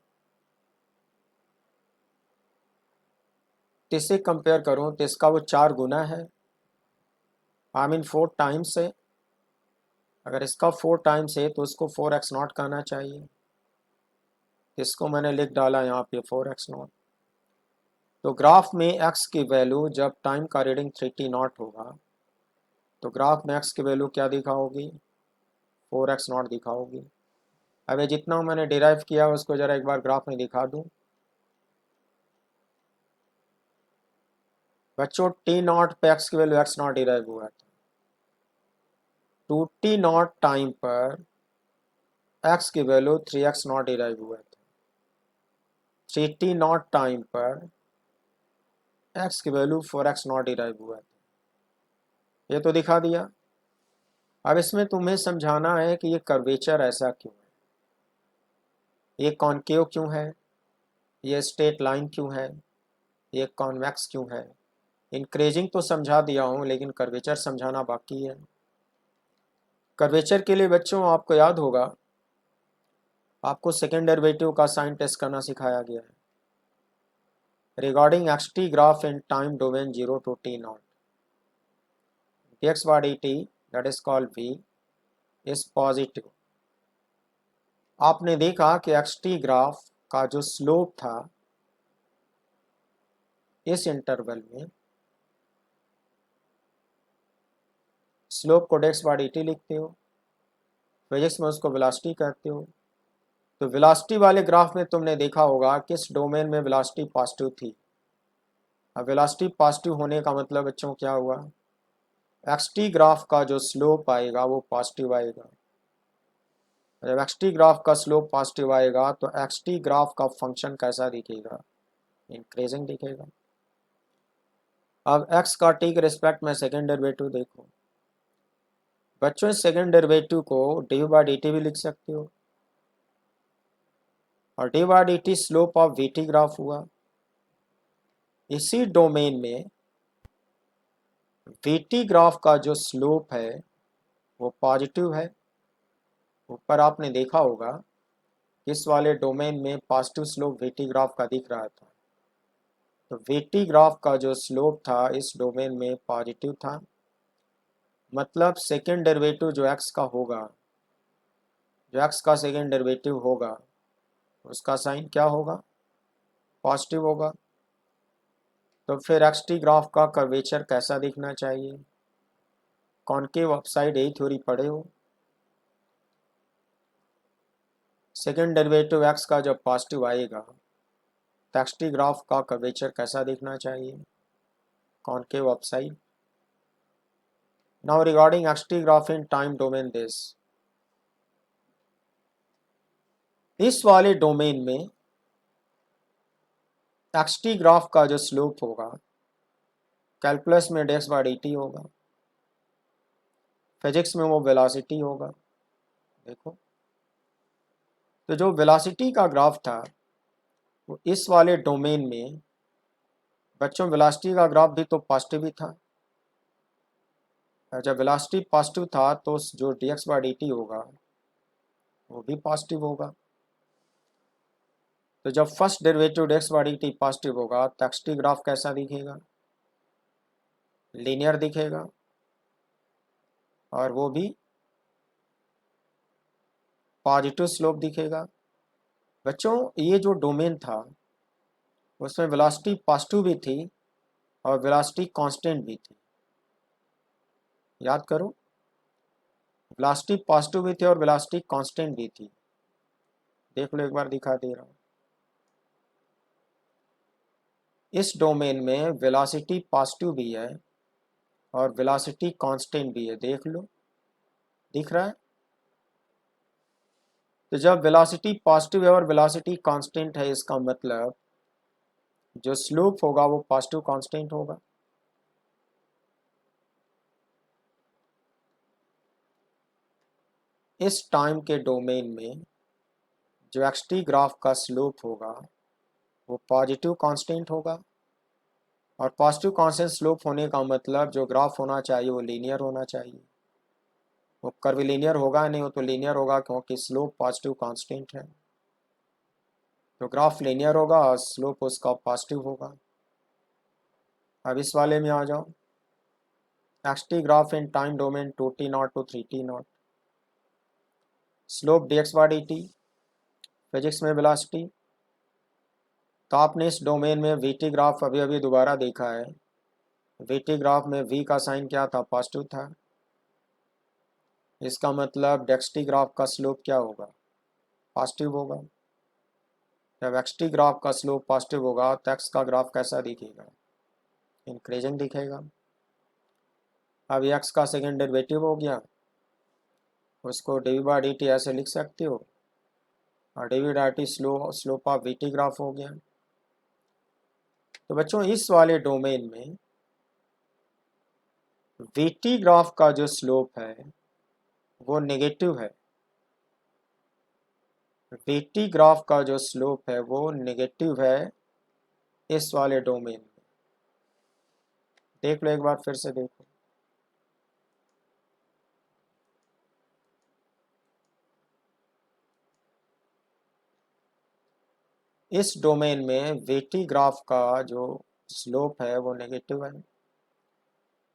तो इससे कंपेयर करूं तो इसका वो 4 गुना है, आई मीन 4 टाइम्स है। अगर इसका 4 टाइम्स है तो उसको 4x नॉट कहना चाहिए, इसको मैंने लिख डाला यहाँ पे 4x नॉट। तो ग्राफ में x की वैल्यू जब टाइम का रीडिंग 3t नॉट होगा तो ग्राफ में x की वैल्यू क्या दिखाओगी, 4x नॉट दिखाओगी। अब ये जितना मैंने डिराइव किया उसको ज़रा एक बार ग्राफ में दिखा दूँ। बच्चों टी नॉट पे x की वैल्यू x नॉट डिराइव हुआ था, 2t नॉट टाइम पर x की वैल्यू 3x नॉट डिराइव हुआ था, 3t नॉट टाइम पर x की वैल्यू 4x नॉट डिराइव हुआ था। ये तो दिखा दिया। अब इसमें तुम्हें समझाना है कि ये कर्वेचर ऐसा क्यों है, ये कॉनकेव क्यों है, ये स्ट्रेट लाइन क्यों है, ये कॉन्वेक्स क्यों है। इंक्रीजिंग तो समझा दिया हूँ लेकिन कर्वेचर समझाना बाकी है। कर्वेचर के लिए बच्चों आपको याद होगा, आपको सेकेंड डेरिवेटिव का साइन टेस्ट करना सिखाया गया है। Regarding x t graph in time domain 0 to t0, dx by dt that is called v is positive। आपने देखा कि एक्स टी ग्राफ का जो स्लोप था इस इंटरवल में, स्लोप को डेक्स बाय dt लिखते हो, फिजिक्स में उसको वेलोसिटी कहते हो। तो वेलोसिटी वाले ग्राफ में तुमने देखा होगा किस डोमेन में वेलोसिटी पॉजिटिव थी। अब वेलोसिटी पॉजिटिव होने का मतलब बच्चों क्या हुआ, एक्स टी ग्राफ का जो स्लोप आएगा वो पॉजिटिव आएगा। जब एक्स टी ग्राफ का स्लोप पॉजिटिव आएगा तो एक्स टी ग्राफ का फंक्शन कैसा दिखेगा, इंक्रीजिंग दिखेगा। अब एक्स का टी के रिस्पेक्ट में सेकेंड डेरिवेटिव देखो बच्चों, इस सेकेंड डेरिवेटिव को डी बाई डी टी भी लिख सकते हो, और D by D T slope of v t graph हुआ। इसी डोमेन में वी टी ग्राफ का जो स्लोप है वो पॉजिटिव है। ऊपर आपने देखा होगा इस वाले डोमेन में positive slope we t graph का दिख रहा था, तो वी टी ग्राफ का जो स्लोप था इस डोमेन में पॉजिटिव था। मतलब सेकेंड डेरिवेटिव जो एक्स का होगा, जो एक्स का सेकेंड डेरिवेटिव होगा उसका साइन क्या होगा, पॉजिटिव होगा। तो फिर एक्स टी ग्राफ का कर्वेचर कैसा दिखना चाहिए, कॉनकेव अपसाइड, यही थ्योरी पढ़े हो। सेकेंड डेरिवेटिव एक्स का जब पॉजिटिव आएगा तो एक्स टी ग्राफ का कर्वेचर कैसा दिखना चाहिए, concave upside. Now regarding x t graph in time domain this, इस वाले डोमेन में एक्स टी ग्राफ का जो स्लोप होगा कैलकुलस में डेक्स बाय डी टी होगा, फिजिक्स में वो वेलोसिटी होगा। देखो तो जो वेलोसिटी का ग्राफ था वो इस वाले डोमेन में बच्चों, वेलोसिटी का ग्राफ भी तो पॉजिटिव ही था। जब वेलोसिटी पॉजिटिव था तो जो D X by D T होगा वो भी पॉजिटिव होगा। तो जब first derivative D X by D T positive होगा तो एक्स टी ग्राफ कैसा दिखेगा, लीनियर दिखेगा, और वो भी पॉजिटिव स्लोप दिखेगा। बच्चों ये जो डोमेन था उसमें वेलोसिटी पॉजिटिव भी थी और वेलोसिटी कांस्टेंट भी थी। याद करो, वेलोसिटी पॉजिटिव भी थी और वेलोसिटी कांस्टेंट भी थी। देख लो एक बार दिखा दे रहा हूँ। इस डोमेन में वेलोसिटी पॉजिटिव भी है और वेलोसिटी कांस्टेंट भी है, देख लो दिख रहा है। तो जब वेलोसिटी पॉजिटिव है और वेलोसिटी कांस्टेंट है इसका मतलब जो स्लोप होगा वो पॉजिटिव कांस्टेंट होगा। इस टाइम के डोमेन में जो एक्स टी ग्राफ का स्लोप होगा वो पॉजिटिव कांस्टेंट होगा, और पॉजिटिव कांस्टेंट स्लोप होने का मतलब जो ग्राफ होना चाहिए वो लीनियर होना चाहिए। वो कर्विलीनियर होगा नहीं, वो तो लीनियर होगा क्योंकि स्लोप पॉजिटिव कांस्टेंट है। तो ग्राफ लीनियर होगा और स्लोप उसका पॉजिटिव होगा। अब इस वाले में आ जाओ, x t graph in time domain 2t0 to 3t0, slope dx by dt, physics में वेलोसिटी। तो आपने इस डोमेन में वी टी ग्राफ अभी अभी दोबारा देखा है, वी टी ग्राफ में v का साइन क्या था, पॉजिटिव था। इसका मतलब डेक्स टी ग्राफ का स्लोप क्या होगा, पॉजिटिव होगा। जब एक्स टी ग्राफ का स्लोप पॉजिटिव होगा तो एक्स का ग्राफ कैसा दिखेगा, इंक्रीजिंग दिखेगा। अब एक्स का सेकेंड डेरिवेटिव हो गया, उसको d we by D t ऐसे लिख सकते हो, और D we by t slope of v t graph हो गया। तो बच्चों इस वाले डोमेन में वी टी ग्राफ का जो स्लोप है वो नेगेटिव है, वी टी ग्राफ का जो स्लोप है वो नेगेटिव है इस वाले डोमेन में। देख लो एक बार फिर से देखो, इस डोमेन में वेटी ग्राफ का जो स्लोप है वो नेगेटिव है।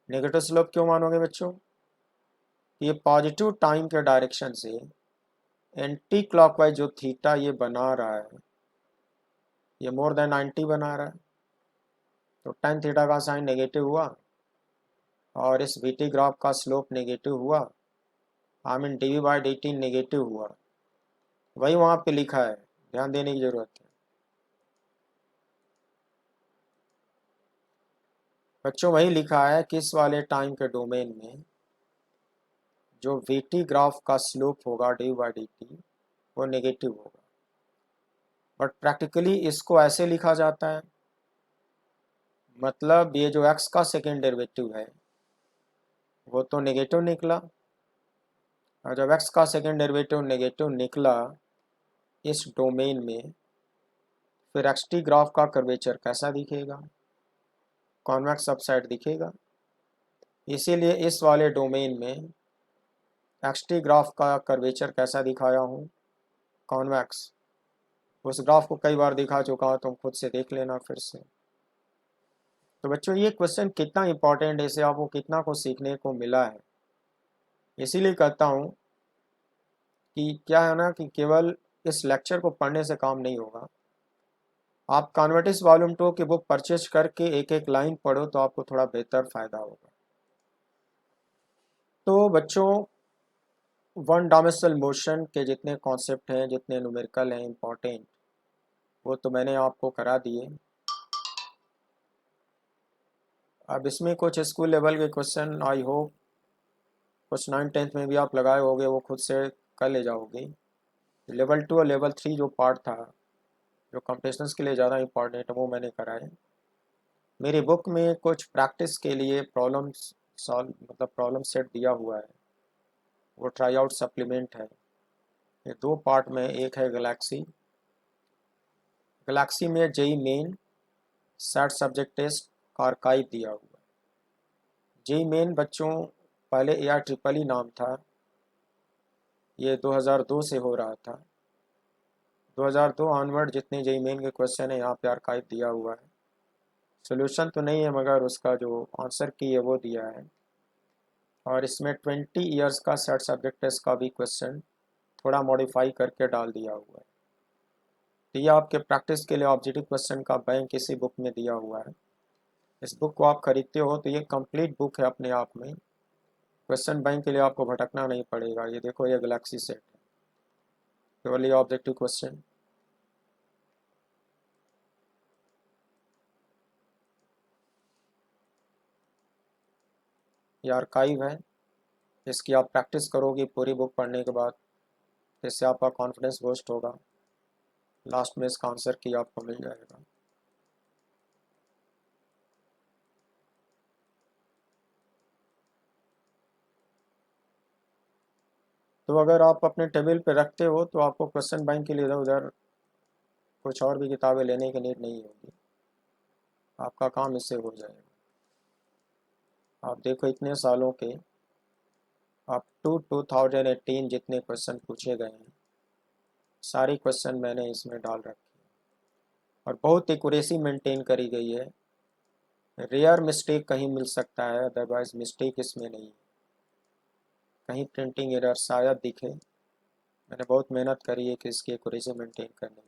नेगेटिव स्लोप क्यों मानोगे बच्चों? ये पॉजिटिव टाइम के डायरेक्शन से एंटी क्लॉकवाइज जो थीटा ये बना रहा है, ये मोर देन 90 बना रहा है, तो tan थीटा का साइन नेगेटिव हुआ और इस वीटी ग्राफ का स्लोप नेगेटिव हुआ, आई मीन dv/dt नेगेटिव हुआ। वही वहाँ पे लिखा है, ध्यान देने की जरूरत है बच्चों। वही लिखा है कि इस वाले टाइम के डोमेन में जो वीटी ग्राफ का स्लोप होगा dv/dt वो नेगेटिव होगा। बट प्रैक्टिकली इसको ऐसे लिखा जाता है, मतलब ये जो x का सेकेंड डेरिवेटिव है वो तो नेगेटिव निकला, और जब x का सेकेंड डेरिवेटिव नेगेटिव निकला इस डोमेन में, फिर xt ग्राफ का कर्वेचर कैसा दिखेगा? कॉन्वेक्स सबसाइड दिखेगा। इसीलिए इस वाले डोमेन में xt ग्राफ का कर्वेचर कैसा दिखाया हूँ? कॉन्वेक्स। उस ग्राफ को कई बार दिखा चुका हूँ, तुम खुद से देख लेना फिर से। तो बच्चों ये क्वेश्चन कितना इंपॉर्टेंट है, इसे आपको कितना कुछ सीखने को मिला है। इसीलिए कहता हूँ कि क्या है ना कि केवल इस लेक्चर को पढ़ने से काम नहीं होगा, आप कॉन्वर्टिस वॉल्यूम 2 की बुक परचेज करके एक एक लाइन पढ़ो तो आपको थोड़ा बेहतर फायदा होगा। तो बच्चों वन डायमेंशनल मोशन के जितने कॉन्सेप्ट हैं, जितने न्यूमेरिकल हैं इम्पॉर्टेंट, वो तो मैंने आपको करा दिए। अब इसमें कुछ स्कूल लेवल के क्वेश्चन आई होप कुछ 9th-10th में भी आप लगाए होगे, वो खुद से कर ले जाओगे। लेवल 2 और लेवल 3 जो पार्ट था, जो कॉम्पिटिशन्स के लिए ज़्यादा इंपॉर्टेंट है, वो मैंने कराए। मेरी बुक में कुछ प्रैक्टिस के लिए प्रॉब्लम्स सॉल्व मतलब प्रॉब्लम सेट दिया हुआ है, वो ट्राई आउट सप्लीमेंट है। ये 2 पार्ट में, एक है गैलेक्सी। गैलेक्सी में JEE main set subject test का आर्काइव दिया हुआ है। जेई मेन बच्चों पहले AR-EEE नाम था, ये 2002 से हो रहा था। 2002 ऑनवर्ड जितने जेई मेन के क्वेश्चन है यहाँ पे आर्काइव दिया हुआ है। सोल्यूशन तो नहीं है मगर उसका जो आंसर की है वो दिया है, और इसमें 20 ईयर्स का सेट सब्जेक्ट टेस्ट का भी क्वेश्चन थोड़ा मॉडिफाई करके डाल दिया हुआ है। तो ये आपके प्रैक्टिस के लिए ऑब्जेक्टिव क्वेश्चन का बैंक इसी बुक में दिया हुआ है। इस बुक को आप खरीदते हो तो ये कंप्लीट बुक है अपने आप में, क्वेश्चन बैंक के लिए आपको भटकना नहीं पड़ेगा। ये देखो ये गैलेक्सी सेट है, केवल ये ऑब्जेक्टिव क्वेश्चन। ये आर्काइव है, इसकी आप प्रैक्टिस करोगे पूरी बुक पढ़ने के बाद, इससे आपका कॉन्फिडेंस बूस्ट होगा। लास्ट में इसका आंसर की आपको मिल जाएगा। तो अगर आप अपने टेबल पे रखते हो तो आपको क्वेश्चन बैंक के लिए इधर उधर कुछ और भी किताबें लेने की नीड नहीं होगी, आपका काम इससे हो जाएगा। आप देखो इतने सालों के अप टू 2018 जितने क्वेश्चन पूछे गए हैं, सारे क्वेश्चन मैंने इसमें डाल रखे हैं और बहुत एक्यूरेसी मेंटेन करी गई है। रेयर मिस्टेक कहीं मिल सकता है, अदरवाइज मिस्टेक इसमें नहीं है। कहीं प्रिंटिंग एरर शायद दिखे, मैंने बहुत मेहनत करी है कि इसकी एक्यूरेसी मेंटेन करने में।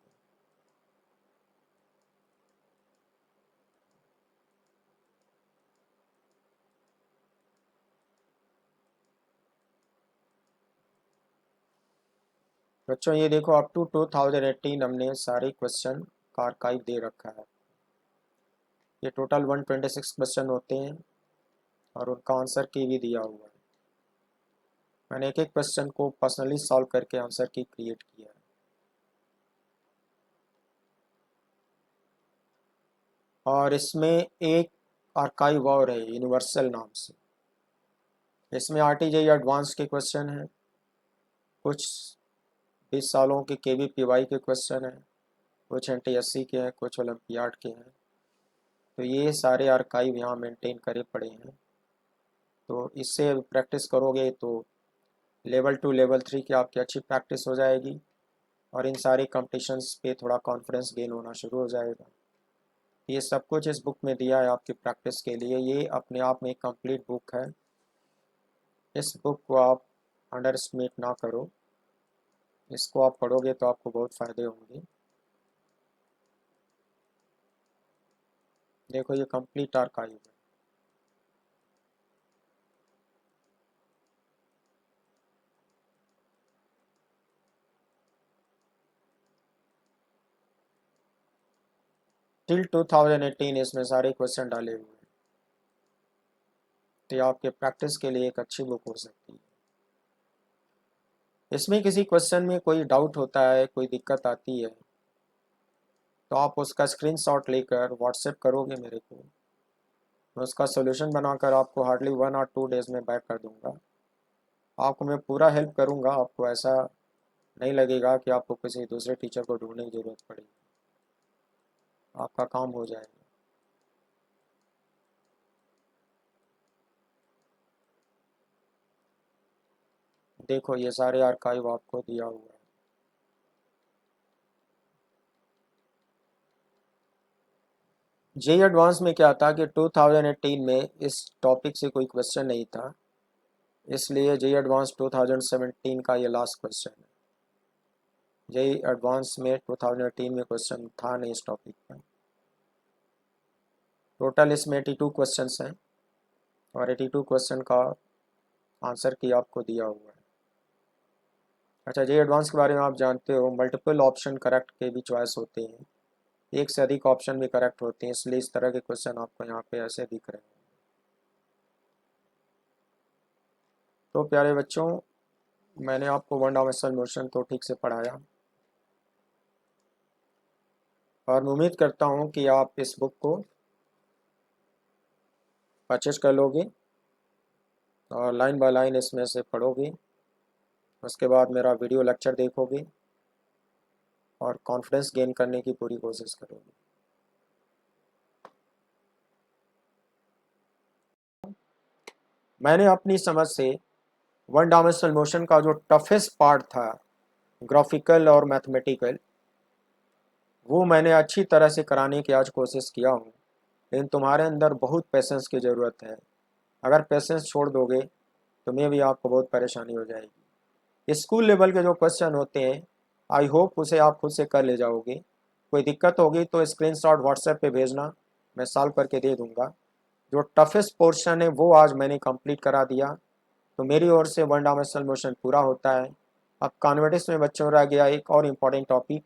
बच्चों ये देखो अप टू 2018 हमने सारे क्वेश्चन का आर्काइव दे रखा है। ये टोटल 126 क्वेश्चन होते हैं और उनका आंसर की भी दिया हुआ है। मैंने एक एक क्वेश्चन को पर्सनली सॉल्व करके आंसर की क्रिएट किया है। और इसमें एक आर्काइव और है यूनिवर्सल नाम से, इसमें RTJ एडवांस के क्वेश्चन हैं, कुछ 20 सालों के KVPY के क्वेश्चन हैं, कुछ NTSC के हैं, कुछ ओलंपियाड के हैं। तो ये सारे आर्काइव यहाँ मेंटेन करे पड़े हैं, तो इससे प्रैक्टिस करोगे तो लेवल 2 लेवल 3 की आपकी अच्छी प्रैक्टिस हो जाएगी। और इन सारे कॉम्पिटिशन्स पे थोड़ा कॉन्फिडेंस गेन होना शुरू हो जाएगा। ये सब कुछ इस बुक में दिया है आपकी प्रैक्टिस के लिए। ये अपने आप में एक कंप्लीट बुक है। इस बुक को आप अंडर एस्टिमेट ना करो, इसको आप पढ़ोगे तो आपको बहुत फ़ायदे होंगे। देखो ये कंप्लीट आर्काइव है। टिल 2018 इसमें सारे क्वेश्चन डाले हुए हैं, तो ये आपके प्रैक्टिस के लिए एक अच्छी बुक हो सकती है। इसमें किसी क्वेश्चन में कोई डाउट होता है, कोई दिक्कत आती है, तो आप उसका स्क्रीनशॉट लेकर व्हाट्सएप करोगे मेरे को, मैं उसका सोल्यूशन बनाकर आपको हार्डली 1 और 2 डेज़ में बैक कर दूंगा। आपको मैं पूरा हेल्प करूंगा, आपको ऐसा नहीं लगेगा कि आपको किसी दूसरे टीचर को ढूंढने की ज़रूरत पड़ेगी, आपका काम हो जाएगा। देखो ये सारे आर्काइव आपको दिया हुआ है। जेई एडवांस में क्या था कि 2018 में इस टॉपिक से कोई क्वेश्चन नहीं था, इसलिए जेई एडवांस 2017 का ये लास्ट क्वेश्चन है। जेई एडवांस में 2018 में क्वेश्चन था नहीं इस टॉपिक पर। टोटल इसमें 82 क्वेश्चन हैं और 82 क्वेश्चन का आंसर की आपको दिया हुआ है। अच्छा, जेई एडवांस के बारे में आप जानते हो, मल्टीपल ऑप्शन करेक्ट के भी चॉइस होते हैं, एक से अधिक ऑप्शन भी करेक्ट होते हैं, इसलिए इस तरह के क्वेश्चन आपको यहाँ पे ऐसे दिख रहे हैं। तो प्यारे बच्चों, मैंने आपको वन डायमेंशनल मोशन तो ठीक से पढ़ाया और मैं उम्मीद करता हूँ कि आप इस बुक को परचेज कर लोगे और लाइन बाय लाइन इसमें से पढ़ोगे। उसके बाद मेरा वीडियो लेक्चर देखोगे और कॉन्फिडेंस गेन करने की पूरी कोशिश करोगे। मैंने अपनी समझ से वन डायमेंशनल मोशन का जो टफेस्ट पार्ट था, ग्राफिकल और मैथमेटिकल, वो मैंने अच्छी तरह से कराने की आज कोशिश किया हूँ। लेकिन तुम्हारे अंदर बहुत पेशेंस की ज़रूरत है। अगर पेशेंस छोड़ दोगे तो मैं भी आपको बहुत परेशानी हो जाएगी। स्कूल लेवल के जो क्वेश्चन होते हैं, आई होप उसे आप खुद से कर ले जाओगे। कोई दिक्कत होगी तो स्क्रीनशॉट व्हाट्सएप पे भेजना, मैं सॉल्व करके दे दूंगा। जो टफेस्ट पोर्शन है वो आज मैंने कंप्लीट करा दिया, तो मेरी ओर से वन डायमेंशनल मोशन पूरा होता है। अब कॉन्वेटिक्स में बच्चों रह गया एक और इम्पॉर्टेंट टॉपिक,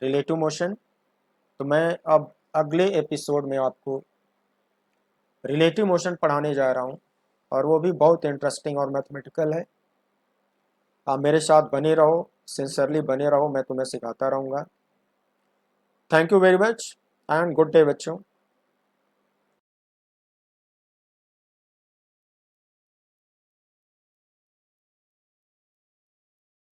रिलेटिव मोशन। तो मैं अब अगले एपिसोड में आपको रिलेटिव मोशन पढ़ाने जा रहा हूँ और वो भी बहुत इंटरेस्टिंग और मैथमेटिकल है। आप मेरे साथ बने रहो, सिंसियरली बने रहो, मैं तुम्हें सिखाता रहूँगा। Thank you very much and good day बच्चों।